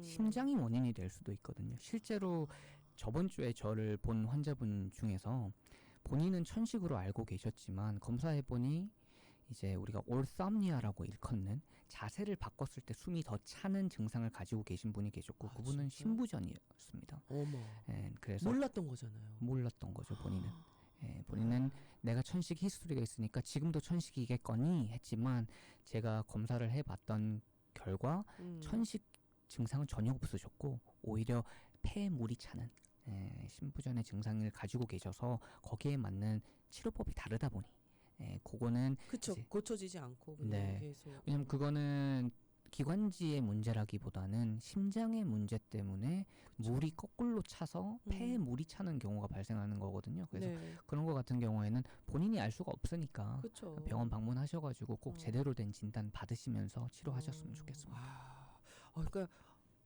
심장이 원인이 될 수도 있거든요. 실제로 저번 주에 저를 본 환자분 중에서 본인은 천식으로 알고 계셨지만 검사해보니 이제 우리가 올삼니아라고 일컫는 자세를 바꿨을 때 숨이 더 차는 증상을 가지고 계신 분이 계셨고 그분은 신부전이었습니다. 어머. 그래서 몰랐던 거잖아요. 몰랐던 거죠 본인은. 본인은 내가 천식 히스토리가 있으니까 지금도 천식이겠거니 했지만 제가 검사를 해봤던 결과 천식 증상은 전혀 없으셨고 오히려 폐에 물이 차는 신부전의 증상을 가지고 계셔서 거기에 맞는 치료법이 다르다 보니 그거는 그쵸. 이제 고쳐지지 않고 그냥 네. 계속. 왜냐면 그거는 기관지의 문제라기보다는 심장의 문제 때문에 그쵸. 물이 거꾸로 차서 폐에 음. 물이 차는 경우가 발생하는 거거든요. 그래서 네. 그런 거 같은 경우에는 본인이 알 수가 없으니까 그쵸. 병원 방문하셔가지고 꼭 어. 제대로 된 진단 받으시면서 치료하셨으면 좋겠습니다. 그러니까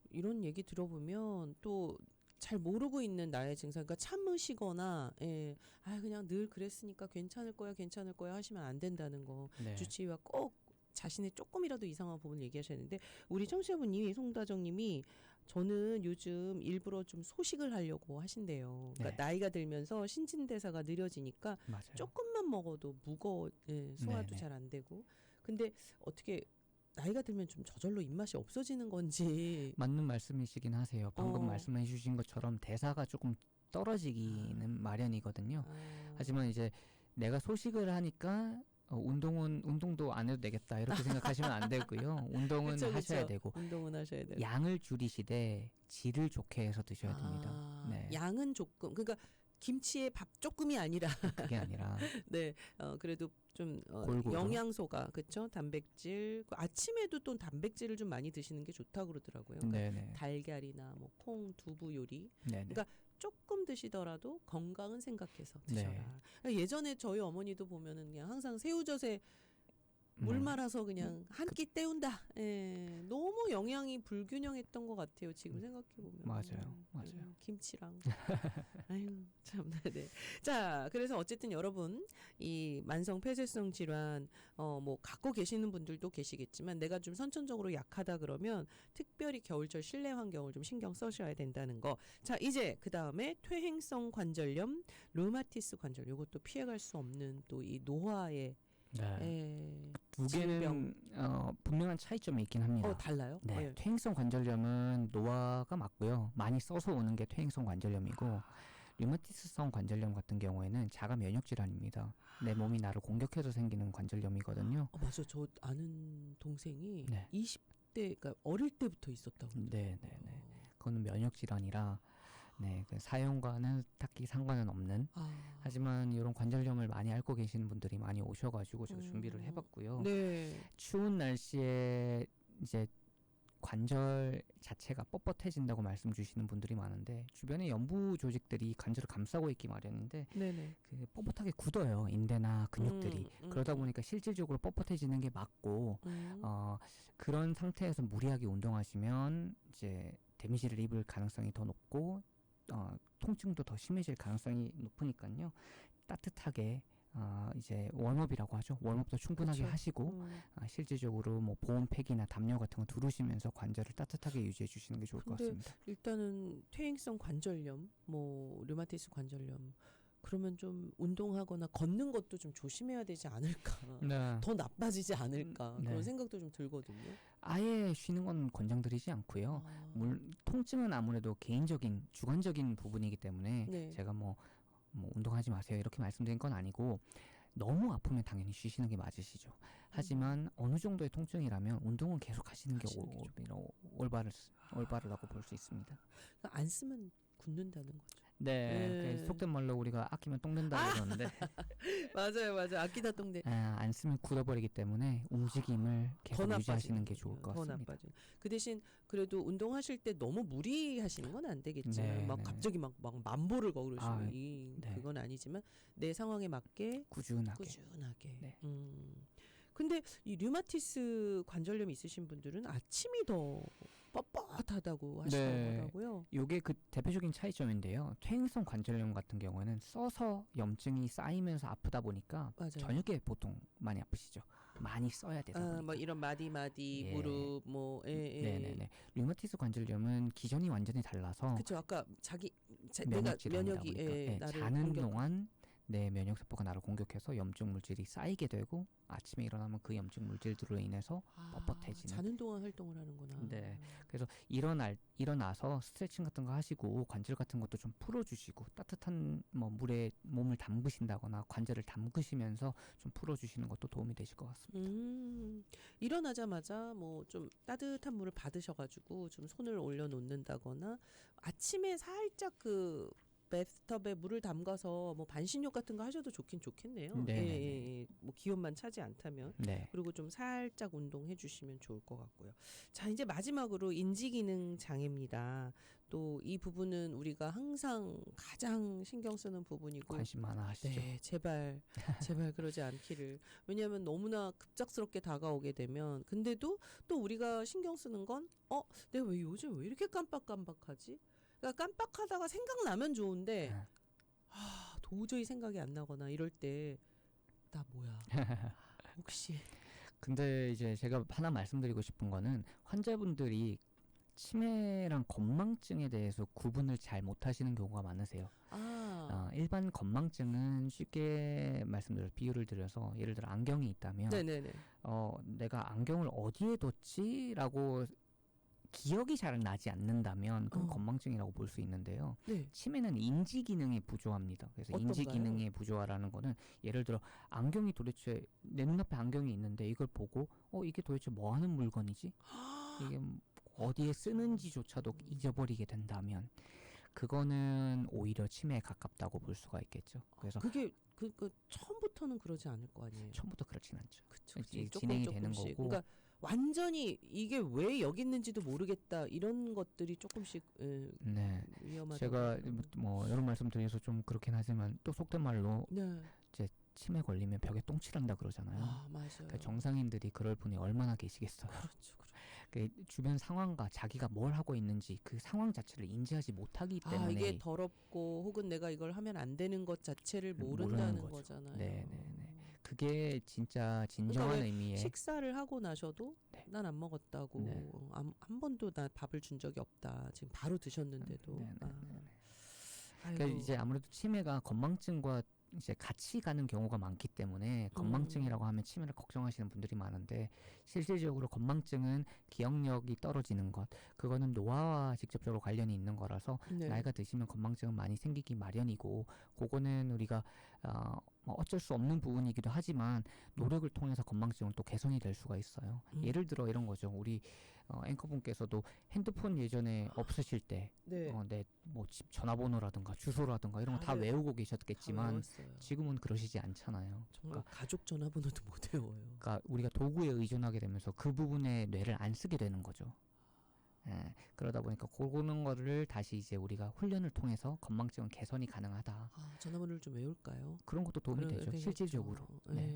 이런 얘기 들어보면 또 잘 모르고 있는 나의 증상, 그러니까 참으시거나, 그냥 늘 그랬으니까 괜찮을 거야 하시면 안 된다는 거. 네. 주치의와 꼭 자신의 조금이라도 이상한 부분을 얘기하셨는데, 우리 청취자분님이 송다정님이 저는 요즘 일부러 좀 소식을 하려고 하신대요. 그러니까 네. 나이가 들면서 신진대사가 느려지니까 맞아요. 조금만 먹어도 소화도 네네. 잘 안 되고. 근데 어떻게 나이가 들면 좀 저절로 입맛이 없어지는 건지. 맞는 말씀이시긴 하세요. 방금 말씀해 주신 것처럼 대사가 조금 떨어지기는 마련이거든요. 하지만 이제 내가 소식을 하니까 운동도 안 해도 되겠다 이렇게 생각하시면 안 되고요. 운동은 그쵸, 하셔야 그쵸. 되고 운동은 하셔야 돼요. 양을 줄이시되 질을 좋게 해서 드셔야 됩니다. 네. 양은 조금, 그러니까 김치에 밥 조금이 아니라 그게 아니라 네, 그래도 좀 골고루. 영양소가, 그쵸? 단백질, 아침에도 또 단백질을 좀 많이 드시는 게 좋다고 그러더라고요. 그러니까 네네. 달걀이나 뭐 콩, 두부 요리 네네. 그러니까 조금 드시더라도 건강은 생각해서 네. 드셔라. 예전에 저희 어머니도 보면은 그냥 항상 새우젓에 물 말아서 그냥 한 끼 때운다. 너무 영양이 불균형했던 것 같아요. 지금 생각해 보면. 맞아요. 김치랑. 아유 참. 네. 자, 그래서 어쨌든 여러분 이 만성 폐쇄성 질환 뭐 갖고 계시는 분들도 계시겠지만 내가 좀 선천적으로 약하다 그러면 특별히 겨울철 실내 환경을 좀 신경 써셔야 된다는 거. 자, 이제 그 다음에 퇴행성 관절염, 류마티스 관절. 이것도 피해갈 수 없는 또 이 노화의 두 개는 분명한 차이점이 있긴 합니다. 달라요? 네, 퇴행성 관절염은 노화가 맞고요. 많이 써서 오는 게 퇴행성 관절염이고 류마티스성 관절염 같은 경우에는 자가 면역 질환입니다. 내 몸이 나를 공격해서 생기는 관절염이거든요. 맞아. 저 아는 동생이 네. 20대, 그러니까 어릴 때부터 있었다고. 네. 그거는 면역 질환이라 그 사용과는 딱히 상관은 없는. 하지만 이런 관절염을 많이 앓고 계시는 분들이 많이 오셔가지고 제가 준비를 해봤고요. 네. 추운 날씨에 이제 관절 자체가 뻣뻣해진다고 말씀 주시는 분들이 많은데 주변에 연부 조직들이 관절을 감싸고 있기 마련인데 네네. 그 뻣뻣하게 굳어요. 인대나 근육들이. 그러다 보니까 실질적으로 뻣뻣해지는 게 맞고 그런 상태에서 무리하게 운동하시면 이제 데미지를 입을 가능성이 더 높고 통증도 더 심해질 가능성이 높으니까요. 따뜻하게 이제 웜업이라고 하죠. 웜업도 충분하게 그쵸. 하시고 실질적으로 뭐 보온팩이나 담요 같은 거 두르시면서 관절을 따뜻하게 유지해 주시는 게 좋을 것 근데 같습니다. 일단은 퇴행성 관절염, 뭐 류마티스 관절염 그러면 좀 운동하거나 걷는 것도 좀 조심해야 되지 않을까. 네. 더 나빠지지 않을까. 네. 그런 생각도 좀 들거든요. 아예 쉬는 건 권장드리지 않고요. 통증은 아무래도 개인적인 주관적인 부분이기 때문에 네. 제가 뭐 운동하지 마세요 이렇게 말씀드린 건 아니고 너무 아프면 당연히 쉬시는 게 맞으시죠. 하지만 어느 정도의 통증이라면 운동은 계속 하시는 게 올바르다고 볼 수 있습니다. 그러니까 안 쓰면 굳는다는 거죠. 네. 속된 말로 우리가 아끼면 똥 된다고 그러는데 맞아요. 아끼다 똥대. 안 쓰면 굳어버리기 때문에 움직임을 계속 유지하시는 게 좋을 것 같습니다. 더 나빠져. 그 대신 그래도 운동하실 때 너무 무리하시는 건 안 되겠지만 네, 막 네. 갑자기 막 만보를 걸으시면 네. 그건 아니지만 내 상황에 맞게 꾸준하게. 네. 네. 근데 이 류마티스 관절염 있으신 분들은 아침이 더 뻣뻣하다고 하시더라고요. 요게 그 대표적인 차이점인데요. 퇴행성 관절염 같은 경우에는 써서 염증이 쌓이면서 아프다 보니까 맞아요. 저녁에 보통 많이 아프시죠. 많이 써야 돼서 보니까. 뭐 이런 마디 무릎 뭐 네네네. 류마티스 관절염은 기전이 완전히 달라서 그렇죠. 아까 내가 면역 질환이다 면역이 보니까 나를 자는 공격. 동안 내 면역 세포가 나를 공격해서 염증 물질이 쌓이게 되고 아침에 일어나면 그 염증 물질들로 인해서 뻣뻣해지는. 자는 동안 활동을 하는구나. 네. 그래서 일어나서 스트레칭 같은 거 하시고 관절 같은 것도 좀 풀어주시고 따뜻한 뭐 물에 몸을 담그신다거나 관절을 담그시면서 좀 풀어주시는 것도 도움이 되실 것 같습니다. 일어나자마자 뭐 좀 따뜻한 물을 받으셔가지고 좀 손을 올려놓는다거나 아침에 살짝 그 베스톱에 물을 담가서 뭐 반신욕 같은 거 하셔도 좋긴 좋겠네요. 네네네. 뭐 기온만 차지 않다면. 네. 그리고 좀 살짝 운동해 주시면 좋을 것 같고요. 자, 이제 마지막으로 인지기능 장애입니다. 또 이 부분은 우리가 항상 가장 신경 쓰는 부분이고 관심 많아 하시죠. 네, 제발 그러지 않기를. 왜냐하면 너무나 급작스럽게 다가오게 되면 근데도 또 우리가 신경 쓰는 건 내가 왜 요즘 왜 이렇게 깜빡깜빡하지? 그러니까 깜빡하다가 생각나면 좋은데 네. 도저히 생각이 안 나거나 이럴 때 나 뭐야? 혹시 근데 이제 제가 하나 말씀드리고 싶은 거는 환자분들이 치매랑 건망증에 대해서 구분을 잘 못하시는 경우가 많으세요. 일반 건망증은 쉽게 비유를 드려서 예를 들어 안경이 있다면 네네네. 내가 안경을 어디에 뒀지라고 기억이 잘 나지 않는다면 그건 건망증이라고 볼 수 있는데요. 네. 치매는 인지 기능이 부조합니다. 그래서 인지 어떤가요? 기능의 부조화라는 거는 예를 들어 안경이 도대체 내 눈앞에 안경이 있는데 이걸 보고 이게 도대체 뭐 하는 물건이지? 이게 어디에 쓰는지조차도 잊어버리게 된다면 그거는 오히려 치매에 가깝다고 볼 수가 있겠죠. 그래서 그게 그 처음부터는 그러지 않을 거 아니에요. 처음부터 그렇진 않죠. 그쵸. 이제 조금 진행이 조금씩. 되는 거고. 그러니까 완전히 이게 왜 여기 있는지도 모르겠다 이런 것들이 조금씩 네. 위험하다. 제가 뭐 여러 말씀 드려서 좀 그렇긴 하지만 또 속된 말로 네. 치매 걸리면 벽에 똥칠한다 그러잖아요. 맞아요. 그러니까 정상인들이 그럴 분이 얼마나 계시겠어요. 그렇죠. 그 주변 상황과 자기가 뭘 하고 있는지 그 상황 자체를 인지하지 못하기 때문에 이게 더럽고 혹은 내가 이걸 하면 안 되는 것 자체를 모르는 모른다는 거죠. 거잖아요. 네네네. 그게 진짜 진정한 그러니까 왜 의미의 식사를 하고 나셔도 네. 난 안 먹었다고 네. 한 번도 나 밥을 준 적이 없다. 지금 바로 드셨는데도. 네네네. 아이고. 그러니까 이제 아무래도 치매가 건망증과 이제 같이 가는 경우가 많기 때문에 건망증이라고 하면 치매를 걱정하시는 분들이 많은데 실질적으로 건망증은 기억력이 떨어지는 것 그거는 노화와 직접적으로 관련이 있는 거라서 네. 나이가 드시면 건망증은 많이 생기기 마련이고 그거는 우리가 뭐 어쩔 수 없는 부분이기도 하지만 노력을 통해서 건망증은 또 개선이 될 수가 있어요. 예를 들어 이런 거죠. 우리 앵커분께서도 핸드폰 예전에 없으실 때 네. 내 뭐 집 전화번호라든가 주소라든가 이런 거 다 외우고 계셨겠지만 다 외웠어요. 지금은 그러시지 않잖아요. 정말 가족 전화번호도 못 외워요. 그러니까 우리가 도구에 의존하게 되면서 그 부분에 뇌를 안 쓰게 되는 거죠. 그러다 보니까 그런 거를 다시 이제 우리가 훈련을 통해서 건망증은 개선이 가능하다. 전화번호를 좀 외울까요? 그런 것도 도움이 되죠. 되겠죠. 실질적으로. 네.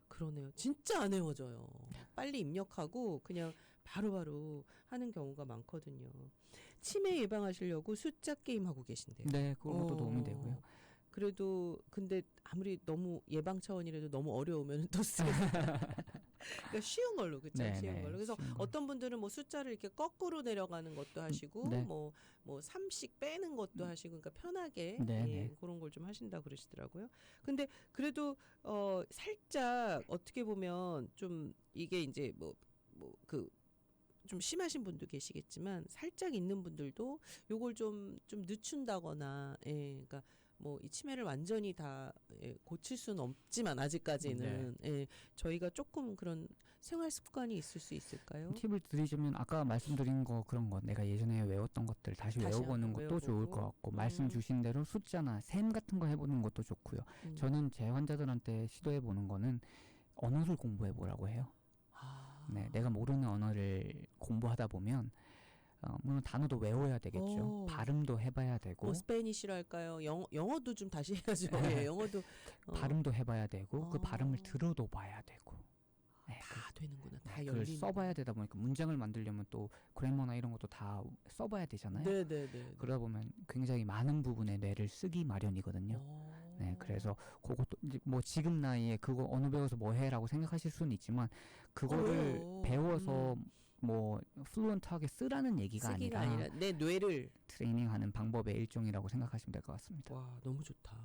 그러네요. 진짜 안 외워져요. 빨리 입력하고 그냥 바로바로 하는 경우가 많거든요. 치매 예방하시려고 숫자 게임 하고 계신데요. 네, 그런 것도 도움이 되고요. 그래도 근데 아무리 너무 예방 차원이라도 너무 어려우면 또 스트레스. 그러니까 쉬운 걸로 그렇죠. 네, 쉬운 네, 걸로. 그래서 쉬운 걸로. 어떤 분들은 뭐 숫자를 이렇게 거꾸로 내려가는 것도 하시고 네. 뭐 3씩 빼는 것도 하시고 그러니까 편하게 네, 네. 그런 걸 좀 하신다 그러시더라고요. 근데 그래도 살짝 어떻게 보면 좀 이게 이제 좀 심하신 분도 계시겠지만 살짝 있는 분들도 요걸 좀 늦춘다거나 그러니까 뭐 이 치매를 완전히 다 고칠 수는 없지만 아직까지는 저희가 조금 그런 생활 습관이 있을 수 있을까요? 팁을 드리자면 아까 말씀드린 거 그런 거 내가 예전에 외웠던 것들 다시 외워보는 한번 것도 좋을 것 같고 말씀 주신 대로 숫자나 셈 같은 거 해보는 것도 좋고요. 저는 제 환자들한테 시도해보는 거는 언어를 공부해보라고 해요. 네, 내가 모르는 언어를 공부하다 보면 물론 단어도 외워야 되겠죠. 발음도 해봐야 되고 스페니쉬로 할까요? 영어도 좀 다시 해야죠. 영어도 발음도 해봐야 되고 그 발음을 들어도 봐야 되고 다 되는구나. 다 그걸 열리는. 써봐야 되다 보니까 문장을 만들려면 또 그래머나 이런 것도 다 써봐야 되잖아요. 네네네. 그러다 보면 굉장히 많은 부분의 뇌를 쓰기 마련이거든요. 네, 그래서 그것도 이제 뭐 지금 나이에 그거 언어 배워서 뭐 해라고 생각하실 수는 있지만 그거를 배워서 뭐 플루언트하게 쓰라는 얘기가 쓰기가 아니라 아니라 내 뇌를 트레이닝하는 방법의 일종이라고 생각하시면 될 것 같습니다. 와 너무 좋다.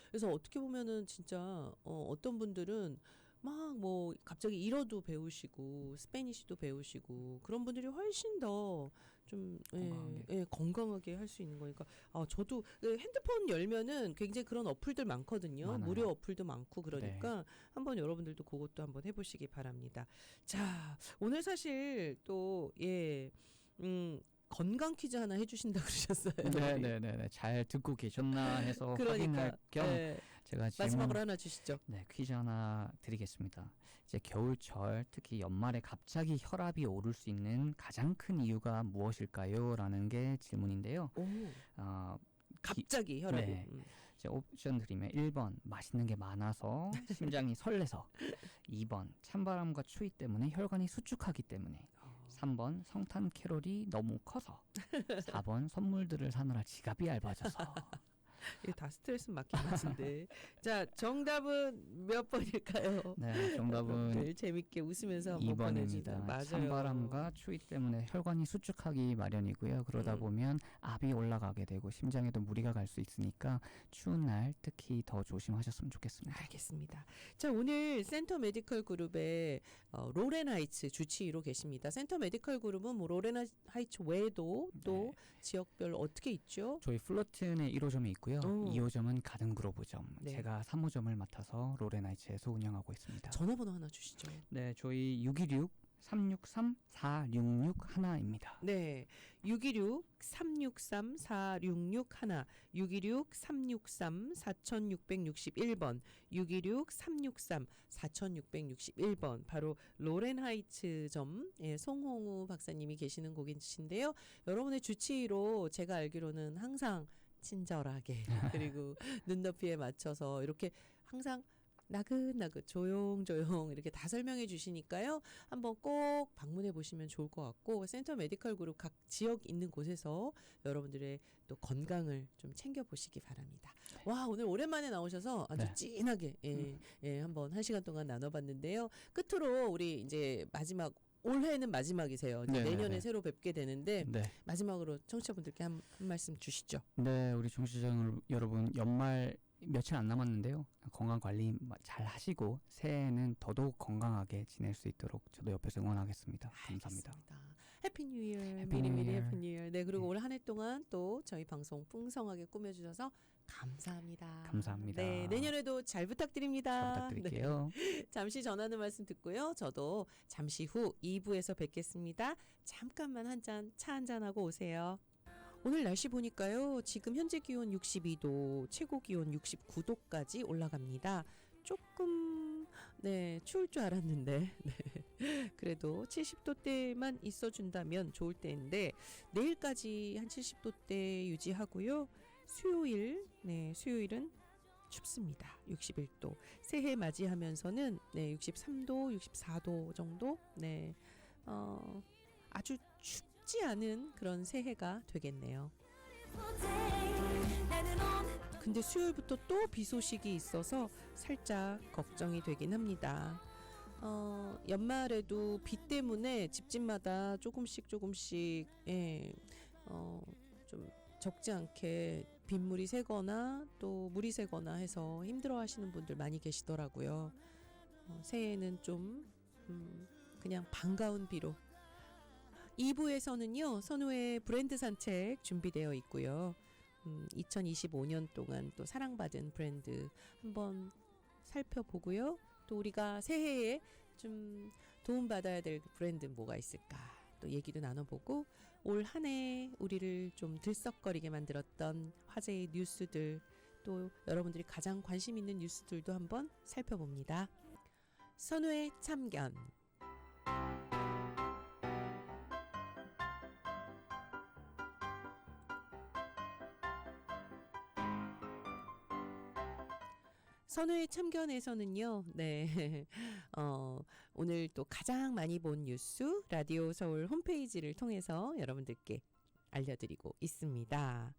그래서 어떻게 보면은 진짜 어떤 분들은 막 뭐 갑자기 일어도 배우시고 스페니쉬도 배우시고 그런 분들이 훨씬 더 좀 건강하게. 건강하게 할 수 있는 거니까 저도 핸드폰 열면은 굉장히 그런 어플들 많거든요. 많아요. 무료 어플도 많고 그러니까 한번 여러분들도 그것도 한번 해보시기 바랍니다. 자 오늘 사실 또 건강 퀴즈 하나 해주신다 그러셨어요. 네네네. 잘 듣고 계셨나 해서 그러니까 확인할 겸 제가 마지막으로 하나 주시죠. 네, 퀴즈 하나 드리겠습니다. 이제 겨울철 특히 연말에 갑자기 혈압이 오를 수 있는 가장 큰 이유가 무엇일까요? 라는 게 질문인데요. 오, 어, 갑자기 혈압이. 네. 이제 옵션 드리면 1번 맛있는 게 많아서 심장이 설레서 2번 찬바람과 추위 때문에 혈관이 수축하기 때문에 3번 성탄 캐롤이 너무 커서 4번 선물들을 사느라 지갑이 얇아져서 이게 다 스트레스 맡긴 같은데. 자, 정답은 몇 번일까요? 네, 정답은 늘 재밌게 웃으면서 한번 보내주세요. 2번입니다. 맞아요. 찬바람과 추위 때문에 혈관이 수축하기 마련이고요. 그러다 보면 압이 올라가게 되고 심장에도 무리가 갈 수 있으니까 추운 날 특히 더 조심하셨으면 좋겠습니다. 알겠습니다. 자, 오늘 센터 메디컬 그룹의 로렌 하이츠 주치의로 계십니다. 센터 메디컬 그룹은 뭐 로렌 하이츠 외에도 또 지역별 어떻게 있죠? 저희 플러튼에 1호점이 있고요. 오. 2호점은 가든그로브점. 네. 제가 3호점을 맡아서 로렌하이츠에서 운영하고 있습니다. 전화번호 하나 주시죠. 네, 저희 616-363-4661입니다. 네, 616-363-4661, 616-363-4661번, 616-363-4661번, 바로 로렌하이츠점 송홍우 박사님이 계시는 곳이신데요. 여러분의 주치의로 제가 알기로는 항상 친절하게 그리고 눈높이에 맞춰서 이렇게 항상 나긋나긋 조용조용 이렇게 다 설명해 주시니까요. 한번 꼭 방문해 보시면 좋을 것 같고 센터 메디컬 그룹 각 지역 있는 곳에서 여러분들의 또 건강을 좀 챙겨 보시기 바랍니다. 와 오늘 오랜만에 나오셔서 아주 네. 진하게 한번 1시간 동안 나눠봤는데요. 끝으로 우리 이제 마지막 올해는 마지막이세요. 이제 네네네. 내년에 새로 뵙게 되는데 네. 마지막으로 청취자분들께 한 말씀 주시죠. 네, 우리 청취자 여러분 연말 며칠 안 남았는데요. 건강 관리 잘 하시고 새해에는 더더욱 건강하게 지낼 수 있도록 저도 옆에서 응원하겠습니다. 감사합니다. 알겠습니다. 해피 뉴 이어. 해피 뉴 이어. 해피 뉴 이어. 네, 그리고 올 한 해 동안 또 저희 방송 풍성하게 꾸며 주셔서 감사합니다. 감사합니다. 네, 내년에도 잘 부탁드립니다. 잘 부탁드릴게요. 네. 잠시 전하는 말씀 듣고요. 저도 잠시 후 2부에서 뵙겠습니다. 잠깐만 차 한잔 하고 오세요. 오늘 날씨 보니까요. 지금 현재 기온 62도, 최고 기온 69도까지 올라갑니다. 조금 추울 줄 알았는데 그래도 70도대만 있어준다면 좋을 때인데 내일까지 한 70도대 유지하고요. 수요일은 춥습니다. 61도. 새해 맞이하면서는 63도, 64도 정도. 아주 춥지 않은 그런 새해가 되겠네요. 근데 수요일부터 또 비 소식이 있어서 살짝 걱정이 되긴 합니다. 연말에도 비 때문에 집집마다 조금씩 좀 적지 않게 빗물이 새거나 또 물이 새거나 해서 힘들어하시는 분들 많이 계시더라고요. 새해에는 좀 그냥 반가운 비로 2부에서는요 선우의 브랜드 산책 준비되어 있고요. 2025년 동안 또 사랑받은 브랜드 한번 살펴보고요. 또 우리가 새해에 좀 도움받아야 될 브랜드 뭐가 있을까 또 얘기도 나눠보고 올 한 해 우리를 좀 들썩거리게 만들었던 화제의 뉴스들 또 여러분들이 가장 관심 있는 뉴스들도 한번 살펴봅니다. 선우의 참견. 선우의 참견에서는요, 오늘 또 가장 많이 본 뉴스 라디오 서울 홈페이지를 통해서 여러분들께 알려드리고 있습니다.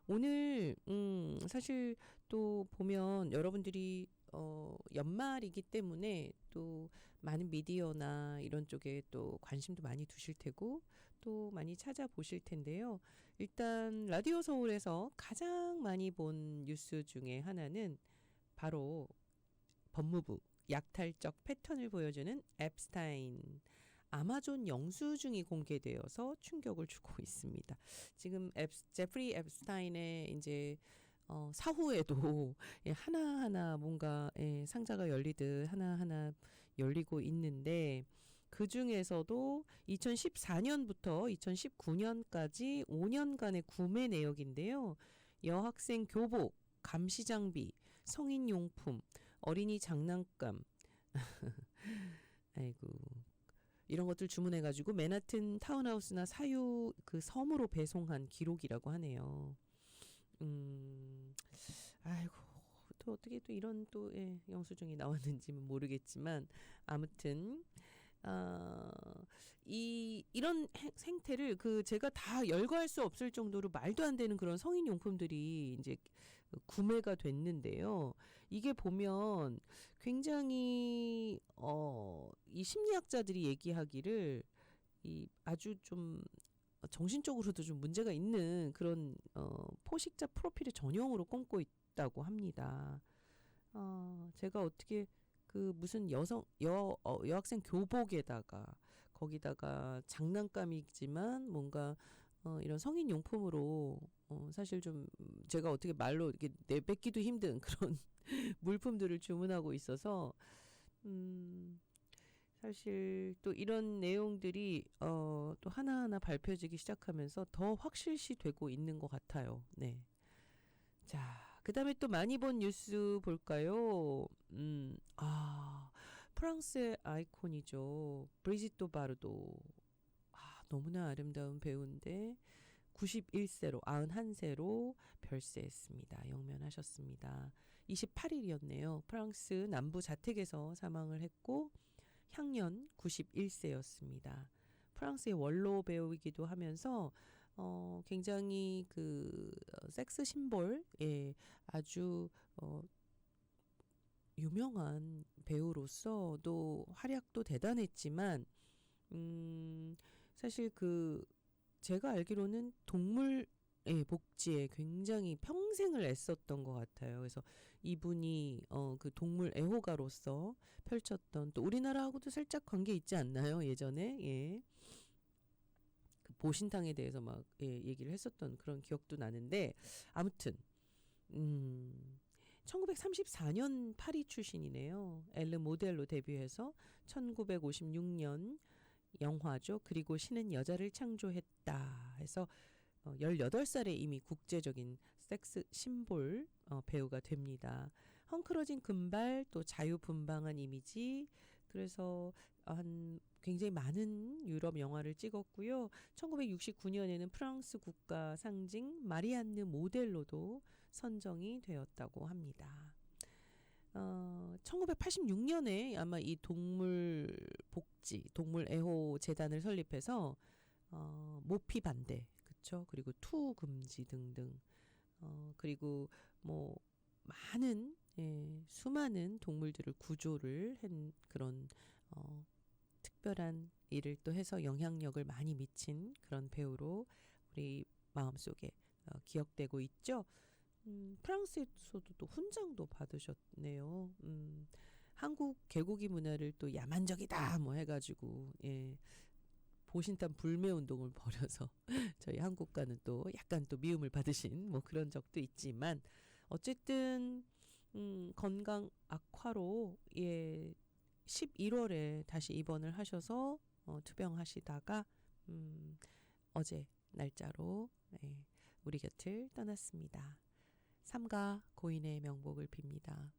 오늘 사실 또 보면 여러분들이 연말이기 때문에 또 많은 미디어나 이런 쪽에 또 관심도 많이 두실 테고 또 많이 찾아보실 텐데요. 일단 라디오 서울에서 가장 많이 본 뉴스 중에 하나는 바로 법무부 약탈적 패턴을 보여주는 앱스타인 아마존 영수증이 공개되어서 충격을 주고 있습니다. 지금 제프리 앱스타인의 이제 사후에도 예, 하나하나 뭔가 예, 상자가 열리듯 하나하나 열리고 있는데 그 중에서도 2014년부터 2019년까지 5년간의 구매 내역인데요. 여학생 교복, 감시 장비, 성인 용품, 어린이 장난감, 아이고 이런 것들 주문해가지고 맨하튼 타운하우스나 사유 그 섬으로 배송한 기록이라고 하네요. 아이고 또 어떻게 또 이런 또 예, 영수증이 나왔는지는 모르겠지만 아무튼 이런 생태를 그 제가 다 열거할 수 없을 정도로 말도 안 되는 그런 성인 용품들이 이제 구매가 됐는데요. 이게 보면 굉장히 이 심리학자들이 얘기하기를 이 아주 좀 정신적으로도 좀 문제가 있는 그런 포식자 프로필을 전형으로 꼽고 있다고 합니다. 제가 어떻게 그 무슨 여학생 교복에다가 거기다가 장난감이지만 뭔가 이런 성인 용품으로 사실 좀 제가 어떻게 말로 이렇게 내뱉기도 힘든 그런 물품들을 주문하고 있어서 사실 또 이런 내용들이 또 하나하나 밝혀지기 시작하면서 더 확실시 되고 있는 것 같아요. 네. 자, 그다음에 또 많이 본 뉴스 볼까요? 프랑스의 아이콘이죠. 브리짓도 바르도. 너무나 아름다운 배우인데 91세로 91세로 별세했습니다. 영면하셨습니다. 28일이었네요. 프랑스 남부 자택에서 사망을 했고 향년 91세였습니다. 프랑스의 원로 배우이기도 하면서 굉장히 그 섹스 심볼에 아주 유명한 배우로서도 활약도 대단했지만 사실 그 제가 알기로는 동물의 복지에 굉장히 평생을 애썼던 것 같아요. 그래서 이분이 그 동물 애호가로서 펼쳤던 또 우리나라하고도 살짝 관계 있지 않나요? 예전에 예. 그 보신탕에 대해서 막 얘기를 했었던 그런 기억도 나는데 아무튼 1934년 파리 출신이네요. 엘르 모델로 데뷔해서 1956년 영화죠. 그리고 신은 여자를 창조했다 해서 18살에 이미 국제적인 섹스 심볼 배우가 됩니다. 헝클어진 금발 또 자유분방한 이미지 그래서 한 굉장히 많은 유럽 영화를 찍었고요. 1969년에는 프랑스 국가 상징 마리안느 모델로도 선정이 되었다고 합니다. 1986년에 아마 이 동물 복지, 동물 애호 재단을 설립해서 모피 반대, 그렇죠? 그리고 투 금지 등등, 그리고 뭐 많은 수많은 동물들을 구조를 한 그런 특별한 일을 또 해서 영향력을 많이 미친 그런 배우로 우리 마음속에 기억되고 있죠. 프랑스에서도 또 훈장도 받으셨네요. 한국 개고기 문화를 또 야만적이다 뭐 해가지고 보신탕 불매 운동을 벌여서 저희 한국과는 또 약간 또 미움을 받으신 뭐 그런 적도 있지만 어쨌든 건강 악화로 11월에 다시 입원을 하셔서 투병하시다가 어제 날짜로 우리 곁을 떠났습니다. 삼가 고인의 명복을 빕니다.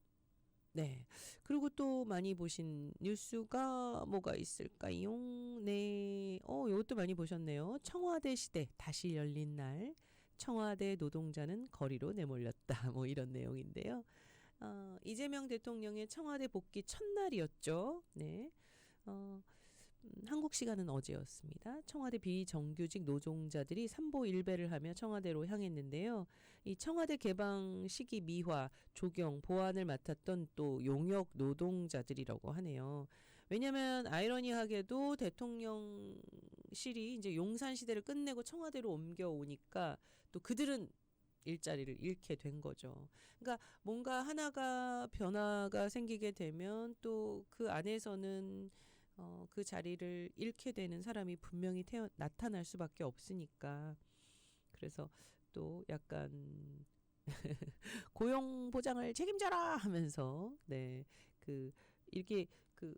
네. 그리고 또 많이 보신 뉴스가 뭐가 있을까요? 네. 이것도 많이 보셨네요. 청와대 시대 다시 열린 날. 청와대 노동자는 거리로 내몰렸다. 뭐 이런 내용인데요. 이재명 대통령의 청와대 복귀 첫날이었죠. 네. 한국 시간은 어제였습니다. 청와대 비정규직 노동자들이 삼보 일배를 하며 청와대로 향했는데요. 이 청와대 개방 시기 미화, 조경, 보안을 맡았던 또 용역 노동자들이라고 하네요. 왜냐하면 아이러니하게도 대통령실이 이제 용산 시대를 끝내고 청와대로 옮겨오니까 또 그들은 일자리를 잃게 된 거죠. 그러니까 뭔가 하나가 변화가 생기게 되면 또 그 안에서는 그 자리를 잃게 되는 사람이 분명히 나타날 수밖에 없으니까. 그래서 또 약간 고용 보장을 책임져라 하면서 네, 그 이렇게 그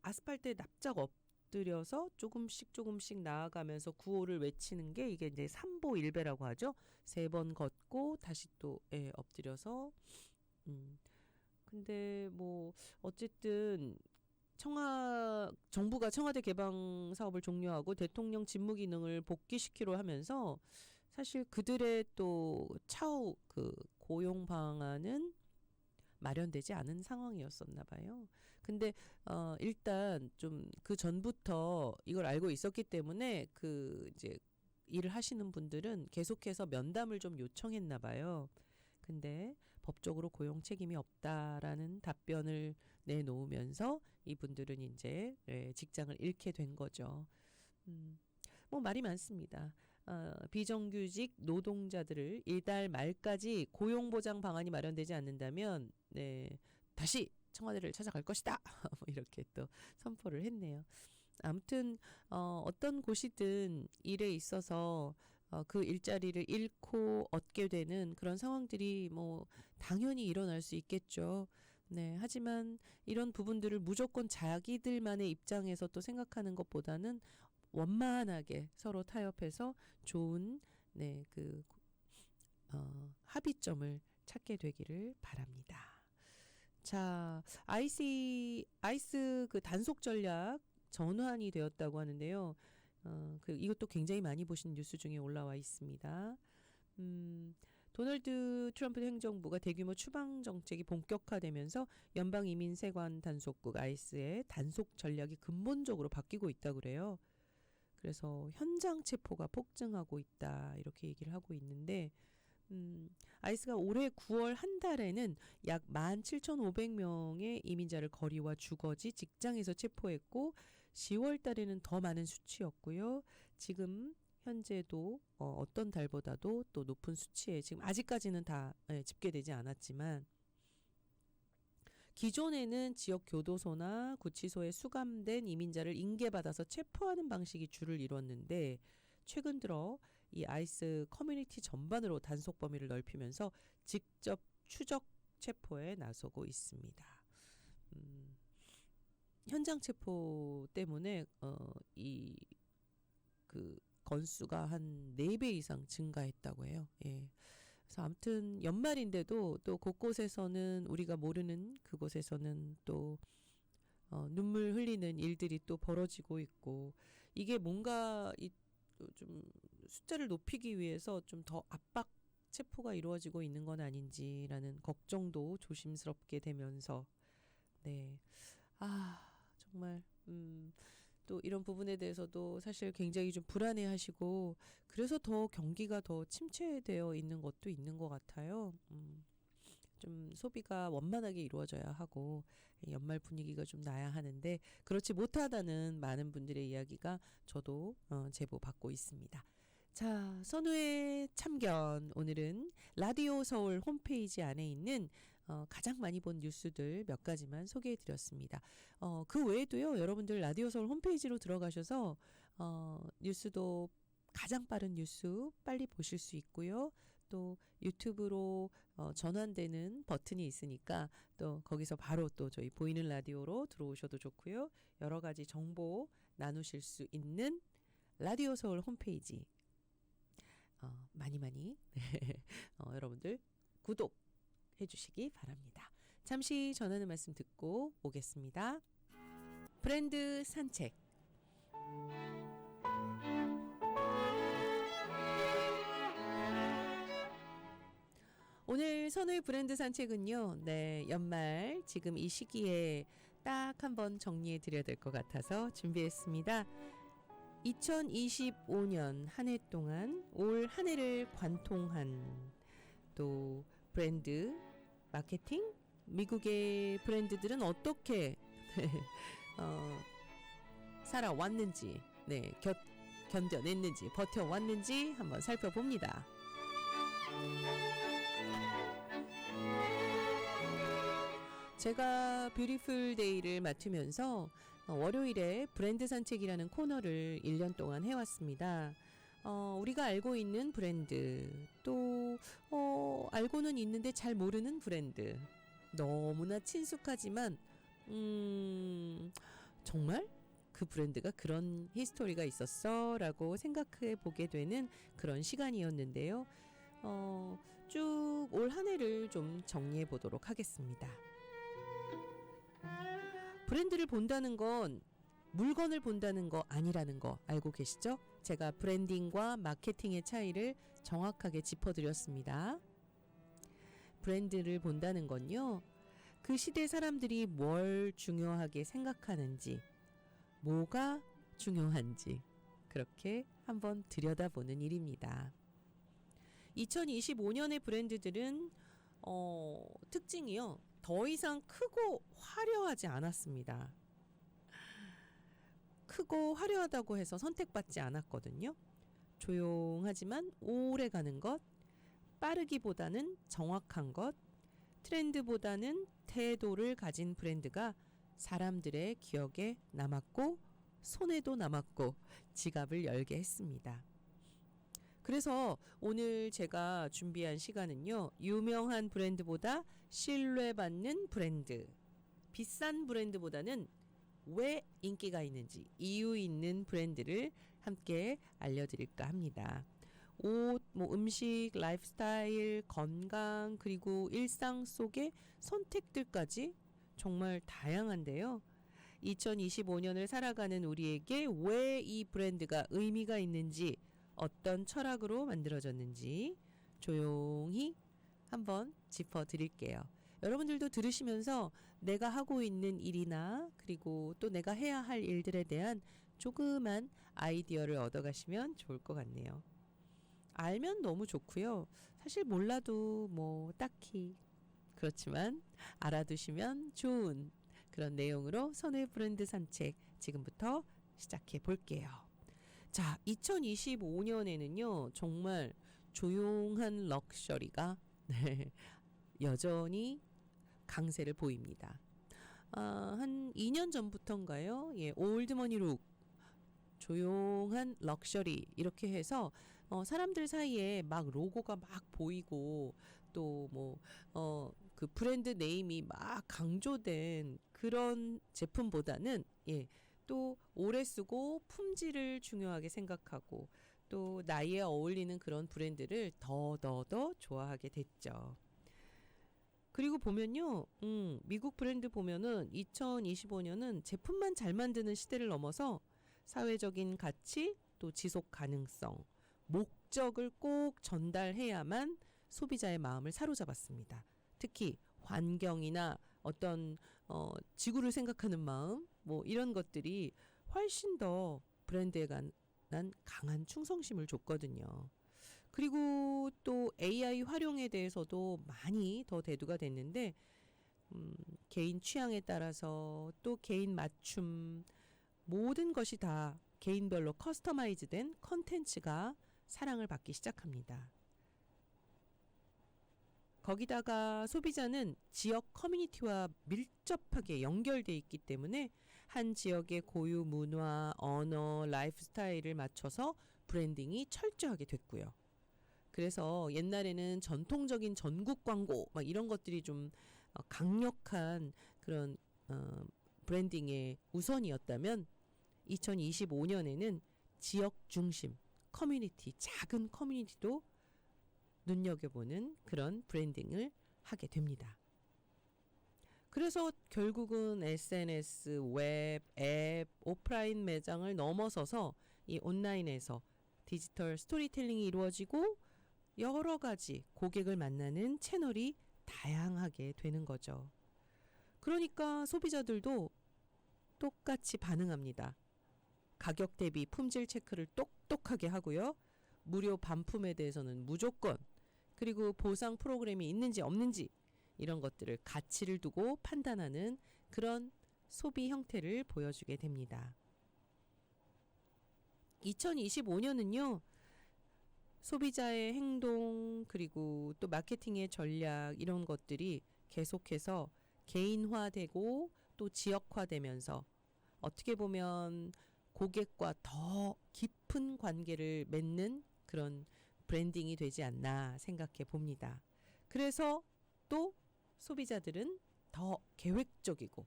아스팔트에 납작 엎드려서 조금씩 나아가면서 구호를 외치는 게 이게 이제 삼보일배라고 하죠. 3번 걷고 다시 또 엎드려서 근데 뭐 어쨌든 정부가 청와대 개방 사업을 종료하고 대통령 직무 기능을 복귀시키려 하면서 사실 그들의 또 차후 그 고용 방안은 마련되지 않은 상황이었었나 봐요. 근데 일단 좀 그 전부터 이걸 알고 있었기 때문에 그 이제 일을 하시는 분들은 계속해서 면담을 좀 요청했나 봐요. 근데 법적으로 고용 책임이 없다라는 답변을 내놓으면서 이분들은 이제 직장을 잃게 된 거죠. 뭐 말이 많습니다. 비정규직 노동자들을 이달 말까지 고용보장 방안이 마련되지 않는다면 다시 청와대를 찾아갈 것이다. 뭐 이렇게 또 선포를 했네요. 아무튼 어떤 곳이든 일에 있어서 그 일자리를 잃고 얻게 되는 그런 상황들이 뭐 당연히 일어날 수 있겠죠. 네, 하지만 이런 부분들을 무조건 자기들만의 입장에서 또 생각하는 것보다는 원만하게 서로 타협해서 좋은 합의점을 찾게 되기를 바랍니다. 자, 아이스 그 단속 전략 전환이 되었다고 하는데요. 이것도 굉장히 많이 보신 뉴스 중에 올라와 있습니다. 도널드 트럼프 행정부가 대규모 추방 정책이 본격화되면서 연방이민세관 단속국 아이스의 단속 전략이 근본적으로 바뀌고 있다고 그래요. 그래서 현장 체포가 폭증하고 있다 이렇게 얘기를 하고 있는데 아이스가 올해 9월 한 달에는 약 17,500명의 이민자를 거리와 주거지, 직장에서 체포했고 10월 달에는 더 많은 수치였고요. 지금 현재도 어떤 달보다도 또 높은 수치에 지금 아직까지는 다 집계되지 않았지만 기존에는 지역 교도소나 구치소에 수감된 이민자를 인계받아서 체포하는 방식이 주를 이뤘는데 최근 들어 이 아이스 커뮤니티 전반으로 단속 범위를 넓히면서 직접 추적 체포에 나서고 있습니다. 현장 체포 때문에 이 그 건수가 한 4배 이상 증가했다고 해요. 예. 그래서 아무튼 연말인데도 또 곳곳에서는 우리가 모르는 그곳에서는 또 눈물 흘리는 일들이 또 벌어지고 있고 이게 뭔가 좀 숫자를 높이기 위해서 좀 더 압박 체포가 이루어지고 있는 건 아닌지라는 걱정도 조심스럽게 되면서 정말 또 이런 부분에 대해서도 사실 굉장히 좀 불안해하시고 그래서 더 경기가 더 침체되어 있는 것도 있는 것 같아요. 좀 소비가 원만하게 이루어져야 하고 연말 분위기가 좀 나야 하는데 그렇지 못하다는 많은 분들의 이야기가 저도 제보 받고 있습니다. 자, 선우의 참견. 오늘은 라디오 서울 홈페이지 안에 있는 가장 많이 본 뉴스들 몇 가지만 소개해드렸습니다. 그 외에도요, 여러분들 라디오 서울 홈페이지로 들어가셔서 뉴스도 가장 빠른 뉴스 빨리 보실 수 있고요. 또 유튜브로 전환되는 버튼이 있으니까 또 거기서 바로 또 저희 보이는 라디오로 들어오셔도 좋고요. 여러 가지 정보 나누실 수 있는 라디오 서울 홈페이지 많이 여러분들 구독해 주시기 바랍니다. 잠시 전하는 말씀 듣고 오겠습니다. 브랜드 산책. 오늘 선우의 브랜드 산책은요. 연말 지금 이 시기에 딱 한번 정리해 드려야 될 것 같아서 준비했습니다. 2025년 한 해 동안 올 한 해를 관통한 또 브랜드 마케팅, 미국의 브랜드들은 어떻게 살아왔는지, 네, 견뎌냈는지, 버텨왔는지 한번 살펴봅니다. 제가 뷰티풀 데이를 맡으면서 월요일에 브랜드 산책이라는 코너를 1년 동안 해왔습니다. 우리가 알고 있는 브랜드, 또 알고는 있는데 잘 모르는 브랜드, 너무나 친숙하지만 정말 그 브랜드가 그런 히스토리가 있었어 라고 생각해 보게 되는 그런 시간이었는데요. 쭉 올 한 해를 좀 정리해 보도록 하겠습니다. 브랜드를 본다는 건 물건을 본다는 거 아니라는 거 알고 계시죠? 제가 브랜딩과 마케팅의 차이를 정확하게 짚어드렸습니다. 브랜드를 본다는 건요, 그 시대 사람들이 뭘 중요하게 생각하는지, 뭐가 중요한지 그렇게 한번 들여다보는 일입니다. 2025년의 브랜드들은 특징이요, 더 이상 크고 화려하지 않았습니다. 크고 화려하다고 해서 선택받지 않았거든요. 조용하지만 오래가는 것, 빠르기보다는 정확한 것, 트렌드보다는 태도를 가진 브랜드가 사람들의 기억에 남았고 손에도 남았고 지갑을 열게 했습니다. 그래서 오늘 제가 준비한 시간은요, 유명한 브랜드보다 신뢰받는 브랜드, 비싼 브랜드보다는 왜 인기가 있는지 이유 있는 브랜드를 함께 알려드릴까 합니다. 옷, 음식, 라이프스타일, 건강, 그리고 일상 속의 선택들까지 정말 다양한데요. 2025년을 살아가는 우리에게 왜 이 브랜드가 의미가 있는지, 어떤 철학으로 만들어졌는지 조용히 한번 짚어드릴게요. 여러분들도 들으시면서 내가 하고 있는 일이나 그리고 또 내가 해야 할 일들에 대한 조그만 아이디어를 얻어가시면 좋을 것 같네요. 알면 너무 좋고요. 사실 몰라도 딱히 그렇지만 알아두시면 좋은 그런 내용으로 선의 브랜드 산책 지금부터 시작해 볼게요. 자, 2025년에는요, 정말 조용한 럭셔리가 여전히 강세를 보입니다. 한 2년 전부터인가요? 예, 올드머니 룩, 조용한 럭셔리 이렇게 해서 사람들 사이에 막 로고가 막 보이고 또 그 브랜드 네임이 막 강조된 그런 제품보다는 또 오래 쓰고 품질을 중요하게 생각하고 또 나이에 어울리는 그런 브랜드를 더 좋아하게 됐죠. 그리고 보면요, 미국 브랜드 보면은 2025년은 제품만 잘 만드는 시대를 넘어서 사회적인 가치, 또 지속 가능성, 목적을 꼭 전달해야만 소비자의 마음을 사로잡았습니다. 특히 환경이나 어떤 지구를 생각하는 마음, 이런 것들이 훨씬 더 브랜드에 관한 강한 충성심을 줬거든요. 그리고 또 AI 활용에 대해서도 많이 더 대두가 됐는데 개인 취향에 따라서 또 개인 맞춤, 모든 것이 다 개인별로 커스터마이즈된 컨텐츠가 사랑을 받기 시작합니다. 거기다가 소비자는 지역 커뮤니티와 밀접하게 연결돼 있기 때문에 한 지역의 고유 문화, 언어, 라이프 스타일을 맞춰서 브랜딩이 철저하게 됐고요. 그래서 옛날에는 전통적인 전국 광고 막 이런 것들이 좀 강력한 그런 브랜딩의 우선이었다면 2025년에는 지역 중심 커뮤니티, 작은 커뮤니티도 눈여겨보는 그런 브랜딩을 하게 됩니다. 그래서 결국은 SNS, 웹, 앱, 오프라인 매장을 넘어서서 이 온라인에서 디지털 스토리텔링이 이루어지고 여러 가지 고객을 만나는 채널이 다양하게 되는 거죠. 그러니까 소비자들도 똑같이 반응합니다. 가격 대비 품질 체크를 똑똑하게 하고요. 무료 반품에 대해서는 무조건, 그리고 보상 프로그램이 있는지 없는지 이런 것들을 가치를 두고 판단하는 그런 소비 형태를 보여주게 됩니다. 2025년은요. 소비자의 행동 그리고 또 마케팅의 전략 이런 것들이 계속해서 개인화되고 또 지역화되면서 어떻게 보면 고객과 더 깊은 관계를 맺는 그런 브랜딩이 되지 않나 생각해 봅니다. 그래서 또 소비자들은 더 계획적이고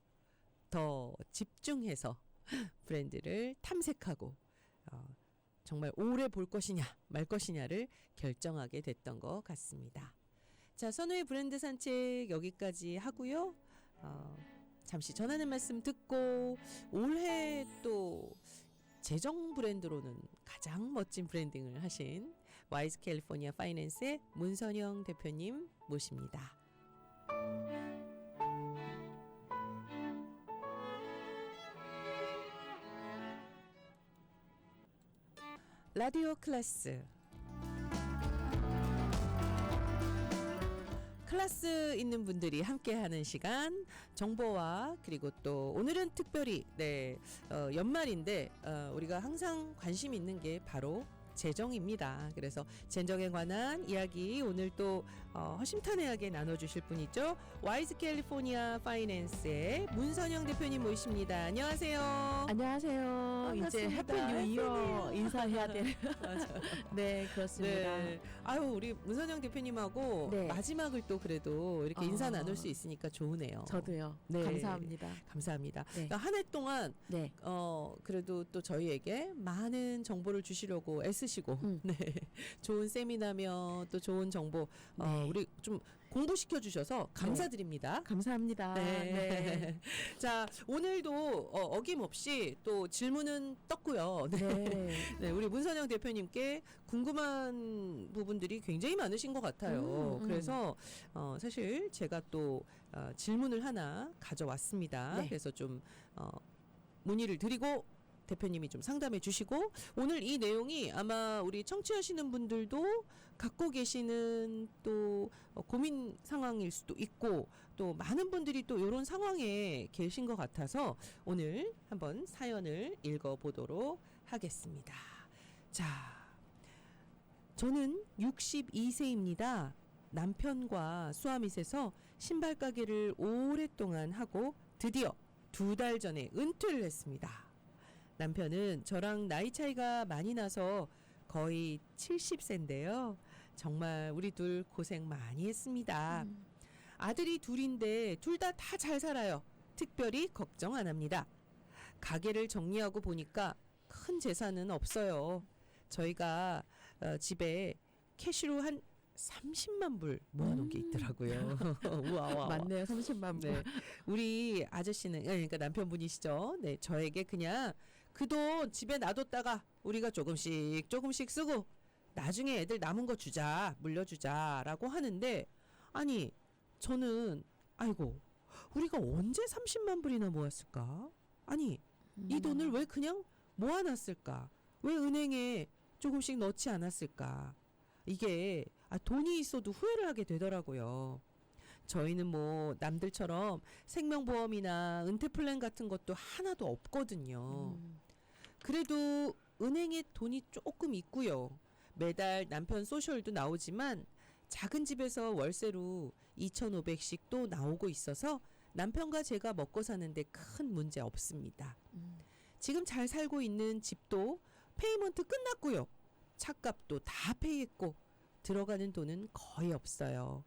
더 집중해서 브랜드를 탐색하고 정말 오래 볼 것이냐 말 것이냐를 결정하게 됐던 것 같습니다. 자, 선우의 브랜드 산책 여기까지 하고요. 잠시 전하는 말씀 듣고 올해 또 재정 브랜드로는 가장 멋진 브랜딩을 하신 와이즈 캘리포니아 파이낸스의 문선영 대표님 모십니다. 라디오 클래스 클래스 있는 분들이 함께하는 시간 정보와 그리고 또 오늘은 특별히 연말인데 우리가 항상 관심 있는 게 바로 재정입니다. 그래서 재정에 관한 이야기 오늘 또 허심탄회하게 나눠주실 분이죠. 와이즈 캘리포니아 파이낸스의 문선영 대표님 모십니다. 안녕하세요. 안녕하세요. 이제 해피 뉴 이어 인사해야 될. 네, 그렇습니다. 네. 아유, 우리 문선영 대표님하고 네. 마지막을 또 그래도 이렇게 인사 나눌 수 있으니까 좋으네요. 저도요. 네. 감사합니다. 감사합니다. 네. 그러니까 한 해 동안 네. 그래도 또 저희에게 많은 정보를 주시려고 애쓰시고 네. 좋은 세미나며 또 좋은 정보 네. 우리 좀 공부시켜 주셔서 감사드립니다. 감사합니다. 네. 네. 자, 오늘도 어김없이 또 질문은 떴고요. 네. 네. 네, 우리 문선영 대표님께 궁금한 부분들이 굉장히 많으신 것 같아요. 그래서 사실 제가 또 질문을 하나 가져왔습니다. 네. 그래서 좀 문의를 드리고 대표님이 좀 상담해 주시고 오늘 이 내용이 아마 우리 청취하시는 분들도 갖고 계시는 또 고민 상황일 수도 있고 또 많은 분들이 또 이런 상황에 계신 것 같아서 오늘 한번 사연을 읽어보도록 하겠습니다. 자, 저는 62세입니다. 남편과 수아밋에서 신발 가게를 오랫동안 하고 드디어 2달 전에 은퇴를 했습니다. 남편은 저랑 나이 차이가 많이 나서 거의 70세인데요. 정말 우리 둘 고생 많이 했습니다. 아들이 둘인데 둘 다 잘 살아요. 특별히 걱정 안 합니다. 가게를 정리하고 보니까 큰 재산은 없어요. 저희가 집에 캐시로 한 30만 불 모아놓은 게 있더라고요. 우와. 맞네요. 30만 불. 네. 우리 아저씨는 그러니까 남편분이시죠. 네, 저에게 그냥 그 돈 집에 놔뒀다가 우리가 조금씩 쓰고 나중에 애들 남은 거 주자, 물려주자라고 하는데 아니 저는 아이고 우리가 언제 30만 불이나 모았을까? 아니 이 돈을 왜 그냥 모아놨을까? 왜 은행에 조금씩 넣지 않았을까? 이게 돈이 있어도 후회를 하게 되더라고요. 저희는 뭐 남들처럼 생명보험이나 은퇴플랜 같은 것도 하나도 없거든요. 그래도 은행에 돈이 조금 있고요. 매달 남편 소셜도 나오지만 작은 집에서 월세로 2,500씩 또 나오고 있어서 남편과 제가 먹고 사는데 큰 문제 없습니다. 지금 잘 살고 있는 집도 페이먼트 끝났고요. 차값도 다 페이했고 들어가는 돈은 거의 없어요.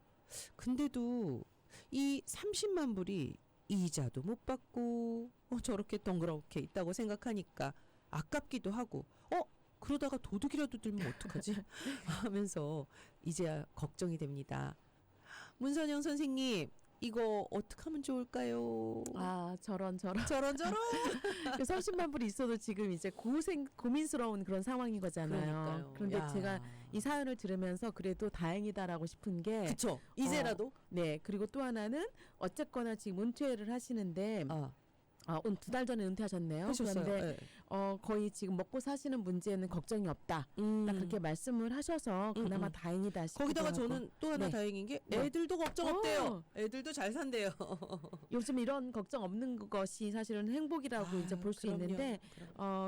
근데도 이 30만 불이 이자도 못 받고 저렇게 덩그렇게 있다고 생각하니까 아깝기도 하고 그러다가 도둑이라도 들면 어떡하지? 하면서 이제야 걱정이 됩니다. 문선영 선생님 이거 어떻게 하면 좋을까요? 저런. 저런. 30만 불이 있어도 지금 이제 고민스러운 그런 상황인 거잖아요. 그러니까요. 그런데 야. 제가 이 사연을 들으면서 그래도 다행이다라고 싶은 게 그쵸. 이제라도 네. 그리고 또 하나는 어쨌거나 지금 은퇴를 하시는데 오늘 2달 전에 은퇴하셨네요. 하셨어요. 그런데 네. 거의 지금 먹고 사시는 문제는 걱정이 없다. 딱 그렇게 말씀을 하셔서 그나마 다행이다 싶기도 거기다가 하고. 저는 또 하나 네. 다행인 게 네. 애들도 걱정 없대요. 애들도 잘 산대요. 요즘 이런 걱정 없는 것이 사실은 행복이라고 이제 볼 수 그럼요. 있는데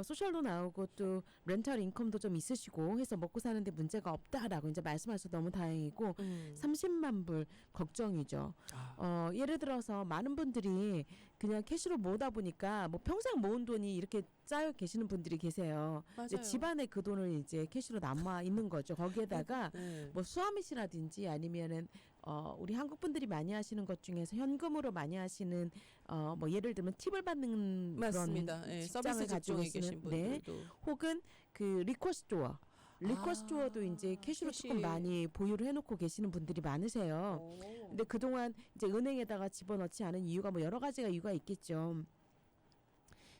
소셜도 나오고 또 렌탈 인컴도 좀 있으시고 해서 먹고 사는데 문제가 없다라고 이제 말씀하셔서 너무 다행이고 30만 불 걱정이죠. 예를 들어서 많은 분들이 그냥 캐시로 모으다 보니까 뭐 평생 모은 돈이 이렇게 쌓여 계시는 분들이 계세요. 이제 집안에 그 돈을 이제 캐시로 남아 있는 거죠. 거기에다가 네. 뭐 수아미시라든지 아니면은 우리 한국 분들이 많이 하시는 것 중에서 현금으로 많이 하시는 뭐 예를 들면 팁을 받는 맞습니다. 그런 예, 직장을 서비스 가지고 직종에 계신 계시는 네. 분들도 혹은 그 리코 스토어 스토어도 이제 캐시로 캐시. 조금 많이 보유를 해놓고 계시는 분들이 많으세요. 근데 그동안 이제 은행에다가 집어넣지 않은 이유가 뭐 여러 가지가 이유가 있겠죠.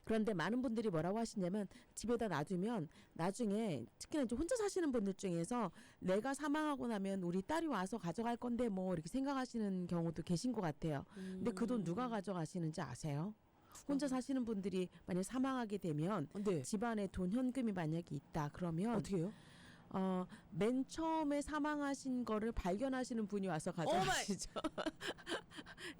그런데 많은 분들이 뭐라고 하시냐면 집에다 놔두면 나중에 특히나 이제 혼자 사시는 분들 중에서 내가 사망하고 나면 우리 딸이 와서 가져갈 건데 뭐 이렇게 생각하시는 경우도 계신 것 같아요. 근데 그 돈 누가 가져가시는지 아세요? 혼자 사시는 분들이 만약 사망하게 되면 네. 집안에 돈 현금이 만약에 있다 그러면 어떻게 해요? 맨 처음에 사망하신 거를 발견하시는 분이 와서 가져가시죠.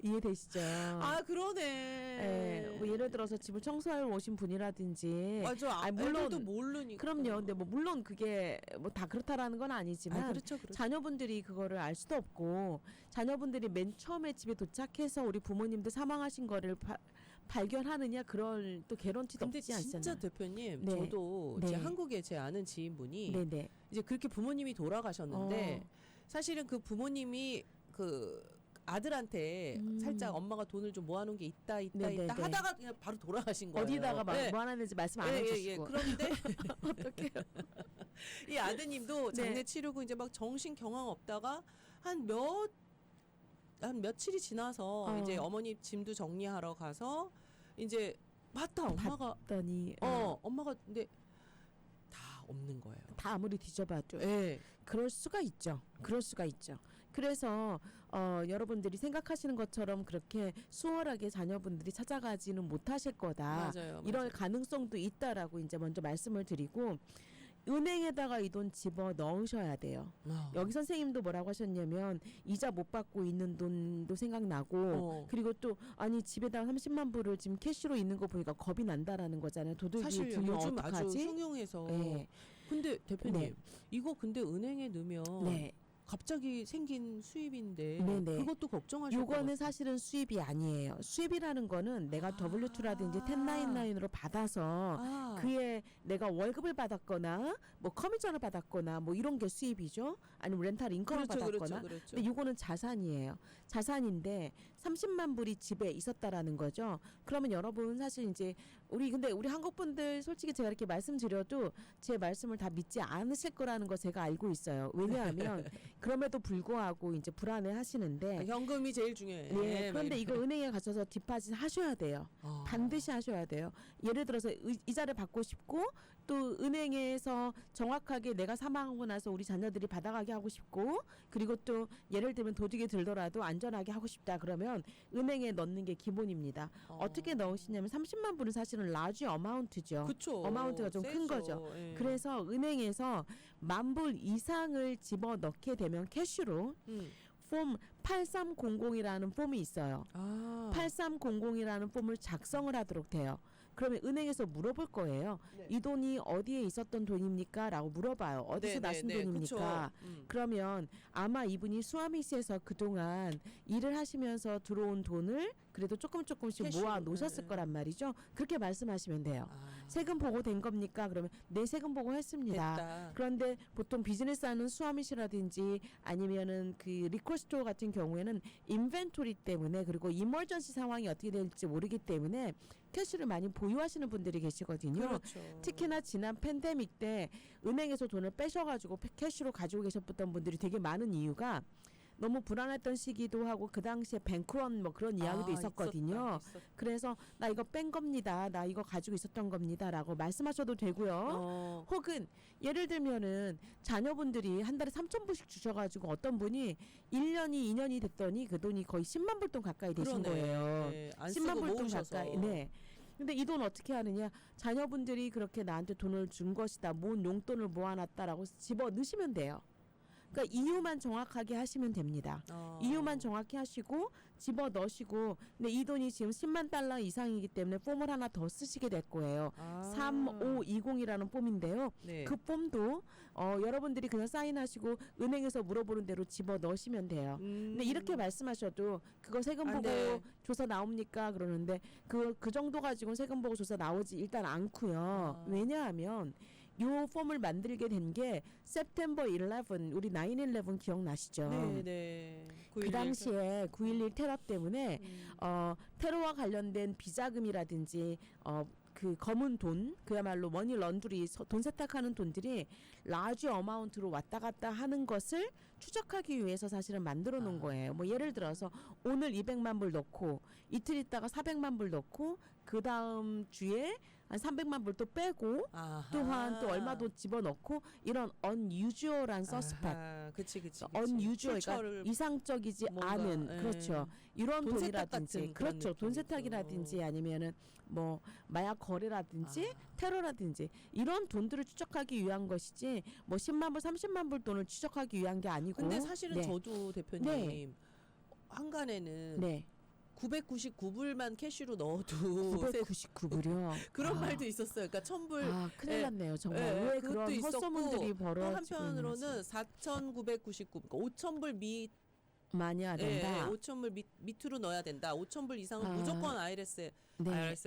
이해되시죠? 아 그러네. 예, 뭐 예를 들어서 집을 청소하러 오신 분이라든지 맞아. 아니, 물론 애들도 모르니까. 그럼요. 근데 뭐 물론 그게 뭐 다 그렇다라는 건 아니지만 그렇죠. 자녀분들이 그거를 알 수도 없고 자녀분들이 맨 처음에 집에 도착해서 우리 부모님들 사망하신 거를 발견하느냐 그럴 또 개런티도 근데 없지 진짜 않잖아요. 대표님 네. 저도 네. 제 한국에 제 아는 지인분이 네네. 이제 그렇게 부모님이 돌아가셨는데 사실은 그 부모님이 그 아들한테 살짝 엄마가 돈을 좀 모아놓은 게 있다 네네네. 하다가 그냥 바로 돌아가신 거예요. 어디다가 네. 뭐 하는지 말씀 안 해주시고. 그런데 어떡해요. 이 아드님도 네. 장례 치르고 이제 막 정신 경황 없다가 한 며칠이 지나서 이제 어머니 짐도 정리하러 가서 이제 맞다 엄마가 봤더니 엄마가 근데 다 없는 거예요. 다 아무리 뒤져봐도 예. 그럴 수가 있죠. 그럴 수가 있죠. 그래서 여러분들이 생각하시는 것처럼 그렇게 수월하게 자녀분들이 찾아가지는 못하실 거다. 맞아요. 이럴 가능성도 있다라고 이제 먼저 말씀을 드리고 은행에다가 이 돈 집어 넣으셔야 돼요. 여기 선생님도 뭐라고 하셨냐면 이자 못 받고 있는 돈도 생각나고 그리고 또 아니 집에다가 30만 불을 지금 캐시로 있는 거 보니까 겁이 난다라는 거잖아요. 도둑이 사실 들면 요즘 어떡하지? 아주 흉흉해서. 네. 근데 대표님 네. 이거 근데 은행에 넣으면 네. 갑자기 생긴 수입인데 네네. 그것도 걱정하실 것 요거는 같아요. 사실은 수입이 아니에요. 수입이라는 거는 내가 W2라든지 1099로 받아서 그에 내가 월급을 받았거나 뭐 커미션을 받았거나 뭐 이런 게 수입이죠. 아니면 렌탈 인컴을 받았거나. 그렇죠. 근데 요거는 자산이에요. 자산인데 30만 불이 집에 있었다라는 거죠. 그러면 여러분 사실 이제 우리 한국 분들 솔직히 제가 이렇게 말씀드려도 제 말씀을 다 믿지 않으실 거라는 거 제가 알고 있어요. 왜냐하면 그럼에도 불구하고 이제 불안해 하시는데 현금이 제일 중요해. 네, 그런데 이거 은행에 가셔서 디파짓 하셔야 돼요. 반드시 하셔야 돼요. 예를 들어서 이자를 받고 싶고 또 은행에서 정확하게 내가 사망하고 나서 우리 자녀들이 받아가게 하고 싶고 그리고 또 예를 들면 도둑이 들더라도 안전하게 하고 싶다 그러면 은행에 넣는 게 기본입니다. 어떻게 넣으시냐면 30만 불은 사실은 라지 어마운트죠. 그쵸. 어마운트가 좀 큰 거죠. 그래서 은행에서 10,000불 이상을 집어넣게 되면 캐시로 폼 8300이라는 폼이 있어요. 8300이라는 폼을 작성을 하도록 돼요. 그러면 은행에서 물어볼 거예요. 네. 이 돈이 어디에 있었던 돈입니까? 라고 물어봐요. 어디서 나신 돈입니까? 그러면 아마 이분이 수아미시에서 그동안 일을 하시면서 들어온 돈을 그래도 조금씩 캐시로, 모아 놓으셨을 거란 말이죠. 그렇게 말씀하시면 돼요. 세금 보고 된 겁니까? 그러면 네, 세금 보고 했습니다. 됐다. 그런데 보통 비즈니스 하는 수아미시라든지 아니면은 그 리콜스토어 같은 경우에는 인벤토리 때문에 그리고 이머전시 상황이 어떻게 될지 모르기 때문에 캐시를 많이 보유하시는 분들이 계시거든요. 그렇죠. 특히나 지난 팬데믹 때 은행에서 돈을 빼셔가지고 캐시로 가지고 계셨던 분들이 되게 많은 이유가 너무 불안했던 시기도 하고 그 당시에 뱅크런 뭐 그런 이야기도 있었거든요. 있었다. 그래서 나 이거 뺀 겁니다. 나 이거 가지고 있었던 겁니다라고 말씀하셔도 되고요. 혹은 예를 들면은 자녀분들이 한 달에 3,000불씩 주셔가지고 어떤 분이 1년이 2년이 됐더니 그 돈이 거의 10만 불 돈 가까이 되신 거예요. 네. 안 10만 쓰고 불 돈 모으셔서. 가까이. 네. 근데 이 돈 어떻게 하느냐? 자녀분들이 그렇게 나한테 돈을 준 것이다. 모은 용돈을 모아놨다라고 집어 넣으시면 돼요. 그러니까 이유만 정확하게 하시면 됩니다. 이유만 정확히 하시고 집어 넣으시고, 근데 이 돈이 지금 10만 달러 이상이기 때문에 폼을 하나 더 쓰시게 될 거예요. 3520이라는 폼인데요. 네. 그 폼도 여러분들이 그냥 사인하시고 은행에서 물어보는 대로 집어 넣으시면 돼요. 근데 이렇게 말씀하셔도 그거 세금 안 보고 돼. 조사 나옵니까? 그러는데 그 정도 가지고 세금 보고 조사 나오지 일단 않고요. 왜냐하면 요 폼을 만들게 된 게 September 11, 우리 9/11 기억나시죠? 네, 네. 그 당시에 9.11 테러 때문에 테러와 관련된 비자금이라든지 그 검은 돈, 그야말로 머니 런드리, 돈 세탁하는 돈들이 라지 어마운트로 왔다 갔다 하는 것을 추적하기 위해서 사실은 만들어 놓은 거예요. 뭐 예를 들어서 오늘 200만 불 넣고 이틀 있다가 400만 불 넣고 그 다음 주에 한 300만 불 또 빼고 또한 또 얼마 더 집어넣고 이런 unusual한 suspect, 그치. unusual, 출처를 그러니까 이상적이지 뭔가, 않은 예. 그렇죠. 이런 돈 세탁 돈이라든지 같은 그런 그렇죠. 돈 느낌이죠. 세탁이라든지 아니면은 뭐 마약 거래라든지 테러라든지 이런 돈들을 추적하기 위한 것이지 뭐 10만 불, 30만 불 돈을 추적하기 위한 게 아니고. 근데 사실은 네. 저도 대표님 네. 한간에는 네. 999불만 캐시로 넣어도 999불이요. 그런 말도 있었어요. 그러니까 1000불 큰일 예. 났네요. 정말 예, 왜 그것도 그런 있었고, 헛소문들이 또 벌어지고 한편으로는 4,999, 그러니까 5,000불 많이 해야 된다. 5,000불 밑으로 넣어야 된다. 5,000불 이상은 무조건 IRS에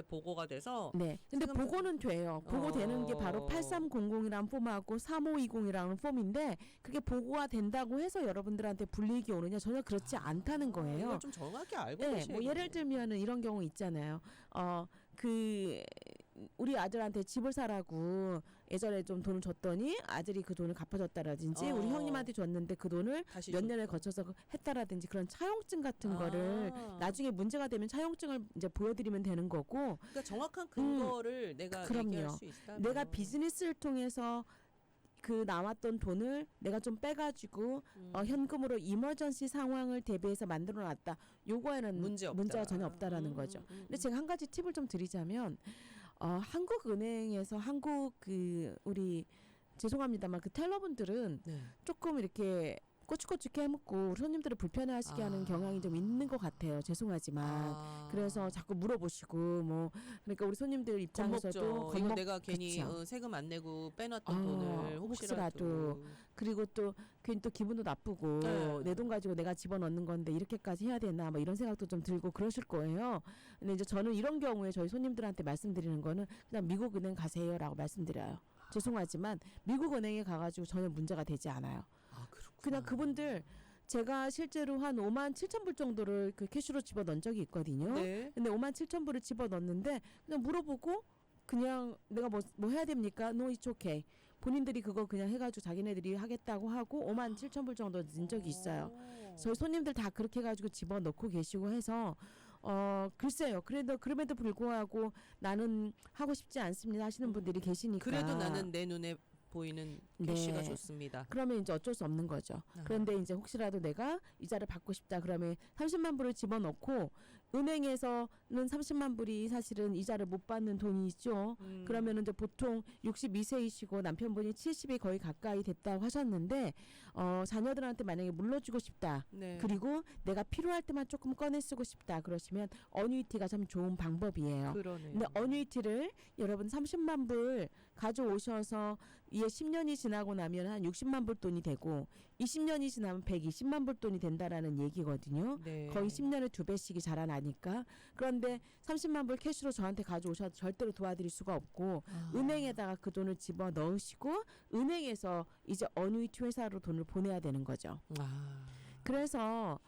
보고가 돼서 네. 근데 세금 보고는 돼요. 보고되는 게 바로 8300이라는 폼하고 3520이라는 폼인데 그게 보고가 된다고 해서 여러분들한테 불이익이 오느냐? 전혀 그렇지 않다는 거예요. 이걸 좀 정확히 알고 네, 계셔야 뭐 예를 들면은 이런 경우 있잖아요. 우리 아들한테 집을 사라고 예전에 좀 돈을 줬더니 아들이 그 돈을 갚아줬다라든지 우리 형님한테 줬는데 그 돈을 다시 몇 줬다. 년을 거쳐서 했다라든지 그런 차용증 같은 거를 나중에 문제가 되면 차용증을 이제 보여드리면 되는 거고. 그러니까 정확한 근거를 내가 그럼요. 얘기할 수 있다. 내가 비즈니스를 통해서 그 남았던 돈을 내가 좀 빼가지고 현금으로 이머전시 상황을 대비해서 만들어놨다. 요거에는 문제 없다. 문제가 전혀 없다라는 거죠. 근데 제가 한 가지 팁을 좀 드리자면 한국은행에서 우리 죄송합니다만 그 텔러분들은 네. 조금 이렇게 꼬치꼬치게 해먹고 우리 손님들을 불편해하시게 하는 경향이 좀 있는 것 같아요. 죄송하지만. 그래서 자꾸 물어보시고 뭐 그러니까 우리 손님들 입장에서도 이거 내가 괜히 그쵸. 세금 안 내고 빼놨던 돈을 혹시라도. 그리고 또 괜히 또 기분도 나쁘고 네. 내 돈 가지고 내가 집어넣는 건데 이렇게까지 해야 되나 뭐 이런 생각도 좀 들고 그러실 거예요. 근데 이제 저는 이런 경우에 저희 손님들한테 말씀드리는 거는 그냥 미국 은행 가세요라고 말씀드려요. 죄송하지만 미국 은행에 가가지고 전혀 문제가 되지 않아요. 그냥 그분들 제가 실제로 한 5만 7천 불 정도를 그 캐시로 집어넣은 적이 있거든요. 네. 근데 5만 7천 불을 집어넣었는데 그냥 물어보고 그냥 내가 뭐 해야 됩니까? No, it's okay. 본인들이 그거 그냥 해가지고 자기네들이 하겠다고 하고 5만 7천 불 정도 낸 적이 있어요. 저희 손님들 다 그렇게 해가지고 집어넣고 계시고 해서 글쎄요. 그럼에도 불구하고 나는 하고 싶지 않습니다 하시는 분들이 계시니까. 그래도 나는 내 눈에 보이는 캐시가 네. 좋습니다. 그러면 이제 어쩔 수 없는 거죠. 그런데 이제 혹시라도 내가 이자를 받고 싶다 그러면 30만 불을 집어넣고 은행에서는 30만 불이 사실은 이자를 못 받는 돈이죠. 그러면은 이제 보통 62세이시고 남편분이 70이 거의 가까이 됐다고 하셨는데 자녀들한테 만약에 물려주고 싶다. 네. 그리고 내가 필요할 때만 조금 꺼내 쓰고 싶다. 그러시면 어뉴이티가 참 좋은 방법이에요. 그러네요. 근데 어뉴이티를 여러분 30만 불 가져오셔서 이게 10년이 지나고 나면 한 60만 불 돈이 되고 20년이 지나면 120만 불 돈이 된다라는 얘기거든요. 네. 거의 10년에 2배씩이 자라나니까. 그런데 30만 불 캐시로 저한테 가져오셔도 절대로 도와드릴 수가 없고 은행에다가 그 돈을 집어 넣으시고 은행에서 이제 어뉴이티 회사로 돈을 보내야 되는 거죠. 그래서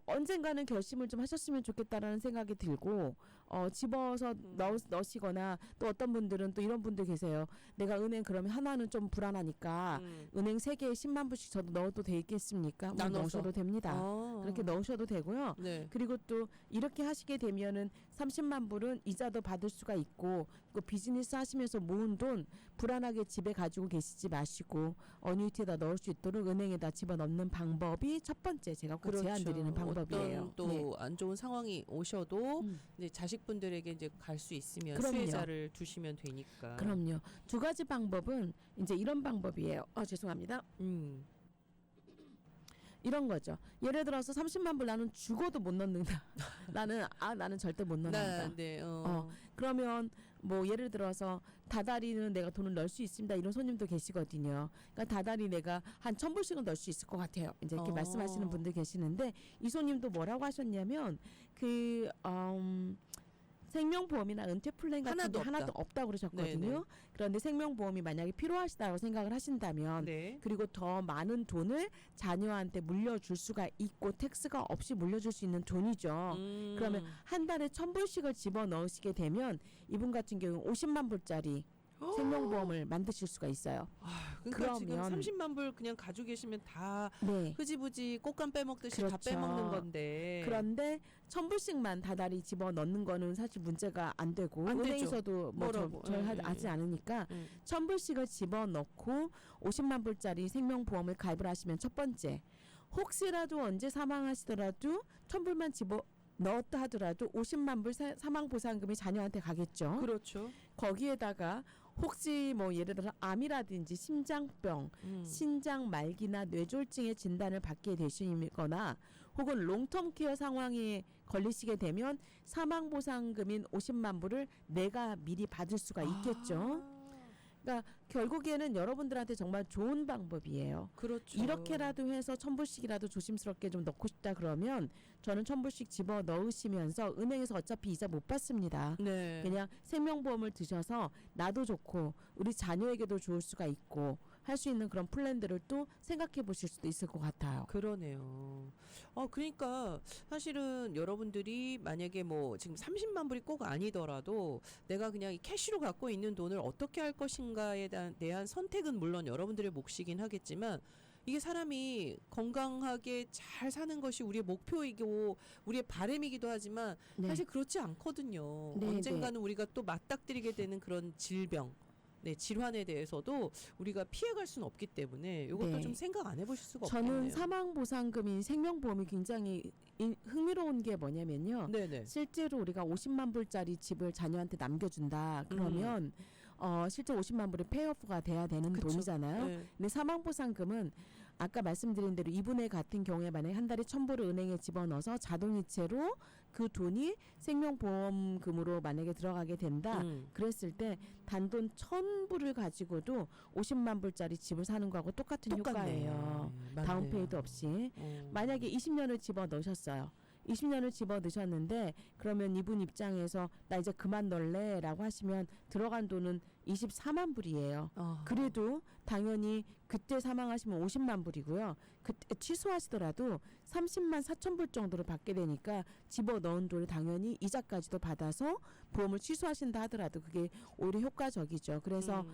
언젠가는 결심을 좀 하셨으면 좋겠다라는 생각이 들고 집어서 넣으시거나 또 어떤 분들은 또 이런 분들 계세요. 내가 은행 그러면 하나는 좀 불안하니까 은행 3개에 10만 불씩 저도 넣어도 되겠습니까? 넣으셔도 됩니다. 그렇게 넣으셔도 되고요. 네. 그리고 또 이렇게 하시게 되면은 30만 불은 이자도 받을 수가 있고 그 비즈니스 하시면서 모은 돈 불안하게 집에 가지고 계시지 마시고 어뉴이티에다 넣을 수 있도록 은행에다 집어넣는 방법이 첫 번째 제가 꼭 그렇죠. 제안드리는 도와드리는 방법이에요. 어떤 또 네. 안 좋은 상황이 오셔도 음. 이제 자식분들에게 이제 갈 수 있으면 그럼요. 수혜자를 두시면 되니까. 그럼요. 두 가지 방법은 이제 이런 방법이에요. 죄송합니다. 이런 거죠. 예를 들어서 30만 불 나는 죽어도 못 넣는다. 나는 절대 못 넣는다. 네. 그러면 뭐 예를 들어서 다달이는 내가 돈을 넣을 수 있습니다. 이런 손님도 계시거든요. 그러니까 다달이 내가 한 1,000불씩은 넣을 수 있을 것 같아요. 이제 이렇게 말씀하시는 분들 계시는데 이 손님도 뭐라고 하셨냐면 생명보험이나 은퇴 플랜 같은 게 하나도 없다고 그러셨거든요. 네네. 그런데 생명보험이 만약에 필요하시다고 생각을 하신다면 네. 그리고 더 많은 돈을 자녀한테 물려줄 수가 있고 텍스가 없이 물려줄 수 있는 돈이죠. 그러면 한 달에 1,000불씩을 집어넣으시게 되면 이분 같은 경우는 50만 불짜리 생명보험을 만드실 수가 있어요. 그러니까 지금 그러면 30만 불 그냥 가지고 계시면 다 네. 흐지부지 꽃감 빼먹듯이 다 그렇죠. 빼먹는 건데. 그런데 1,000불씩만 다달이 집어넣는 거는 사실 문제가 안 되고 안 되죠. 은행에서도 뭐라고. 하지 않으니까 1,000불씩을 집어넣고 50만 불짜리 생명보험을 가입을 하시면 첫 번째, 혹시라도 언제 사망하시더라도 1,000불만 넣었다 하더라도 50만 불 사망보상금이 자녀한테 가겠죠. 그렇죠. 거기에다가 혹시 뭐 예를 들어 암이라든지 심장병, 신장 말기나 뇌졸중의 진단을 받게 되시거나 혹은 롱텀 케어 상황에 걸리시게 되면 사망보상금인 50만 불을 내가 미리 받을 수가 있겠죠. 그러니까 결국에는 여러분들한테 정말 좋은 방법이에요. 그렇죠. 이렇게라도 해서 1,000불씩이라도 조심스럽게 좀 넣고 싶다 그러면 저는 1,000불씩 집어 넣으시면서 은행에서 어차피 이자 못 받습니다. 네. 그냥 생명보험을 드셔서 나도 좋고 우리 자녀에게도 좋을 수가 있고 할 수 있는 그런 플랜들을 또 생각해 보실 수도 있을 것 같아요. 그러네요. 그러니까 사실은 여러분들이 만약에 뭐 지금 30만 불이 꼭 아니더라도 내가 그냥 이 캐시로 갖고 있는 돈을 어떻게 할 것인가에 대한 선택은 물론 여러분들의 몫이긴 하겠지만 이게 사람이 건강하게 잘 사는 것이 우리의 목표이고 우리의 바람이기도 하지만 네. 사실 그렇지 않거든요. 네, 언젠가는 우리가 또 맞닥뜨리게 되는 그런 질병, 질환에 대해서도 우리가 피해갈 수는 없기 때문에 이것도 네. 좀 생각 안 해보실 수가 저는 없겠네요. 사망보상금인 생명보험이 굉장히 흥미로운 게 뭐냐면요. 네네. 실제로 우리가 50만 불짜리 집을 자녀한테 남겨준다. 그러면 실제 50만 불이 페이오프가 돼야 되는 그쵸. 돈이잖아요. 네. 근데 사망보상금은 아까 말씀드린 대로 이분의 같은 경우에 만약에 한 달에 1,000불을 은행에 집어넣어서 자동이체로 그 돈이 생명보험금으로 만약에 들어가게 된다. 그랬을 때 단돈 1,000불을 가지고도 50만 불짜리 집을 사는 거하고 똑같은 효과예요. 다운페이도 없이. 만약에 20년을 집어넣으셨어요. 20년을 집어넣으셨는데 그러면 이분 입장에서 나 이제 그만 넣을래 라고 하시면 들어간 돈은 24만 불이에요. 그래도 당연히 그때 사망하시면 50만 불이고요. 그때 취소하시더라도 30만 4천 불 정도를 받게 되니까 집어넣은 돈을 당연히 이자까지도 받아서 보험을 취소하신다 하더라도 그게 오히려 효과적이죠. 그래서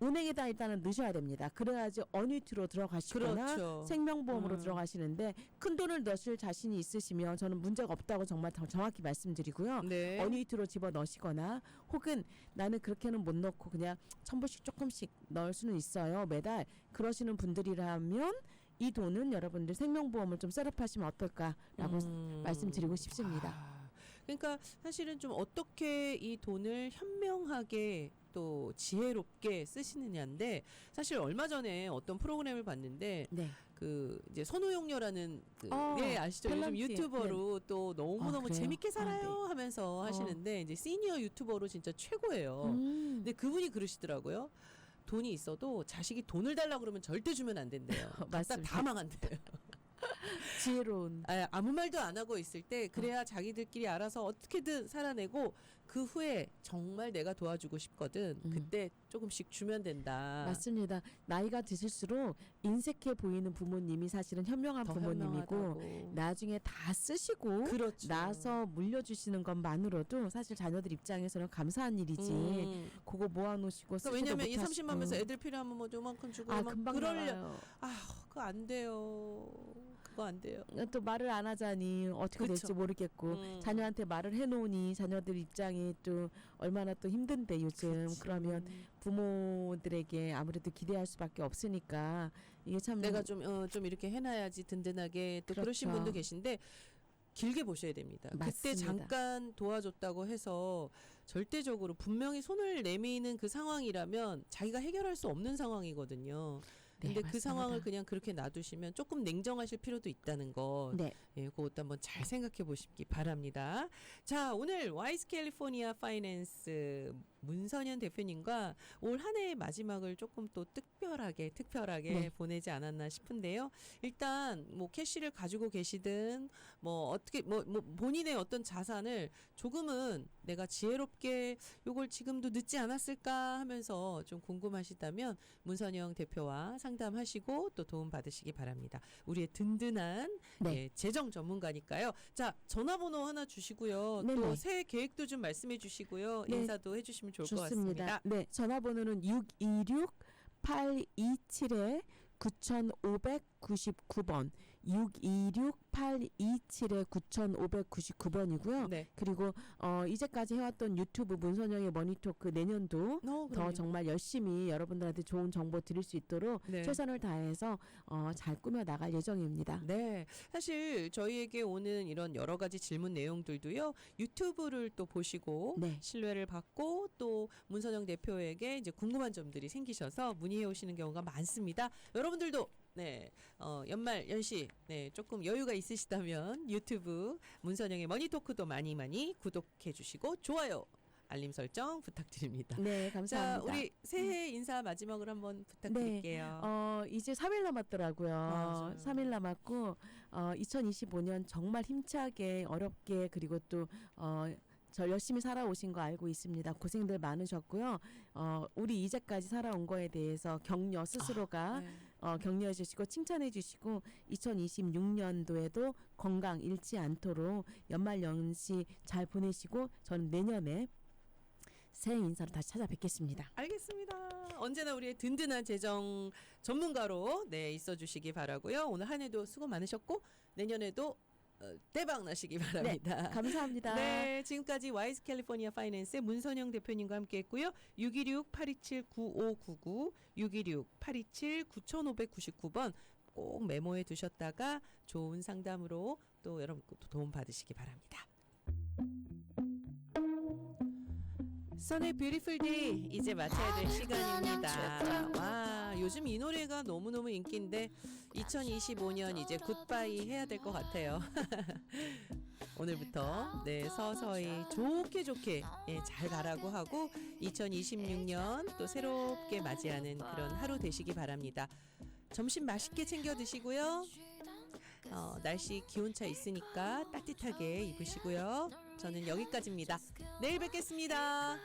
은행에다 일단은 넣으셔야 됩니다. 그래야지 어니티로 들어가시거나 그렇죠. 생명보험으로 들어가시는데 큰 돈을 넣으실 자신이 있으시면 저는 문제가 없다고 정말 정확히 말씀드리고요. 네. 어니티로 집어넣으시거나 혹은 나는 그렇게는 못 넣고 그냥 1,000불씩 조금씩 넣을 수는 있어요. 매달 그러시는 분들이라면 이 돈은 여러분들 생명보험을 좀 셋업하시면 어떨까라고 말씀드리고 싶습니다. 그러니까 사실은 좀 어떻게 이 돈을 현명하게 또 지혜롭게 쓰시느냐인데 사실 얼마 전에 어떤 프로그램을 봤는데 네. 그 이제 선우용녀라는 아시죠? 요즘 탤런트의, 유튜버로 또 너무너무 그래요? 재밌게 살아요 하면서 하시는데 이제 시니어 유튜버로 진짜 최고예요. 근데 그분이 그러시더라고요. 돈이 있어도 자식이 돈을 달라고 그러면 절대 주면 안 된대요. 맞습니다. 다 망한대요. 지혜로운. 아무 말도 안 하고 있을 때 그래야 자기들끼리 알아서 어떻게든 살아내고 그 후에 정말 내가 도와주고 싶거든. 그때 조금씩 주면 된다. 맞습니다. 나이가 드실수록 인색해 보이는 부모님이 사실은 현명한 더 부모님이고 현명하다고. 나중에 다 쓰시고 그렇죠. 나서 물려주시는 것만으로도 사실 자녀들 입장에서는 감사한 일이지. 그거 모아놓으시고 쓰지도 왜냐면 이 못하시고. 30만면서 애들 필요하면 뭐 요만큼 주고 금방 그러려 나가요. 그거 안 돼요. 그거 안 돼요. 또 말을 안 하자니 어떻게 그쵸. 될지 모르겠고 자녀한테 말을 해놓으니 자녀들 입장이 또 얼마나 또 힘든데 요즘 그치. 그러면 부모들에게 아무래도 기대할 수밖에 없으니까 이게 참 내가 좀 이렇게 해놔야지 든든하게 또 그러신 그렇죠. 분도 계신데 길게 보셔야 됩니다. 그때 맞습니다. 잠깐 도와줬다고 해서 절대적으로 분명히 손을 내미는 그 상황이라면 자기가 해결할 수 없는 상황이거든요. 네, 근데 그 맞습니다. 상황을 그냥 그렇게 놔두시면 조금 냉정하실 필요도 있다는 것. 네. 예, 그것도 한번 잘 생각해 보시기 바랍니다. 자, 오늘 와이스 캘리포니아 파이낸스 문선현 대표님과 올 한 해의 마지막을 조금 또 특별하게 네. 보내지 않았나 싶은데요. 일단 뭐 캐시를 가지고 계시든 뭐 어떻게 뭐 본인의 어떤 자산을 조금은 내가 지혜롭게 요걸 지금도 늦지 않았을까 하면서 좀 궁금하시다면 문선영 대표와 상담하시고 또 도움 받으시기 바랍니다. 우리의 든든한 네. 예, 재정 전문가니까요. 자, 전화번호 하나 주시고요. 네네. 또 새해 계획도 좀 말씀해 주시고요. 네. 인사도 해주시면 좋을 것 좋습니다. 같습니다. 네, 전화번호는 626-827-9599번 626-827-9599번이고요. 네. 그리고 이제까지 해왔던 유튜브 문선영의 머니토크 내년도 더 그럼요. 정말 열심히 여러분들한테 좋은 정보 드릴 수 있도록 네. 최선을 다해서 잘 꾸며 나갈 예정입니다. 네, 사실 저희에게 오는 이런 여러 가지 질문 내용들도요, 유튜브를 또 보시고 네. 신뢰를 받고 또 문선영 대표에게 이제 궁금한 점들이 생기셔서 문의해 오시는 경우가 많습니다. 여러분들도 네, 연말 연시 네, 조금 여유가 있으시다면 유튜브 문선영의 머니토크도 많이 구독해 주시고 좋아요, 알림 설정 부탁드립니다. 네, 자, 감사합니다. 우리 새해 인사 마지막으로 한번 부탁드릴게요. 이제 3일 남았더라고요. 맞아요. 3일 남았고 2025년 정말 힘차게 어렵게 그리고 또 저 열심히 살아오신 거 알고 있습니다. 고생들 많으셨고요. 우리 이제까지 살아온 거에 대해서 격려 스스로가 네. 격려해 주시고 칭찬해 주시고 2026년도에도 건강 잃지 않도록 연말 연시 잘 보내시고 저는 내년에 새해 인사로 다시 찾아뵙겠습니다. 알겠습니다. 언제나 우리의 든든한 재정 전문가로 네, 있어 주시기 바라고요. 오늘 한 해도 수고 많으셨고 내년에도 대박 나시기 바랍니다. 감사합니다. 네, 지금까지 와이스 캘리포니아 파이낸스의 문선영 대표님과 함께했고요. 626-827-9599, 626-827-9599번 꼭 메모해 두셨다가 좋은 상담으로 또 여러분 도움 받으시기 바랍니다. 선의 뷰티풀 데이 이제 마쳐야 될 시간입니다. 와, 요즘 이 노래가 너무너무 인기인데 2025년 이제 굿바이 해야 될 것 같아요. 오늘부터 네, 서서히 좋게 예, 잘 가라고 하고 2026년 또 새롭게 맞이하는 그런 하루 되시기 바랍니다. 점심 맛있게 챙겨 드시고요. 날씨 기온차 있으니까 따뜻하게 입으시고요. 저는 여기까지입니다. 내일 뵙겠습니다.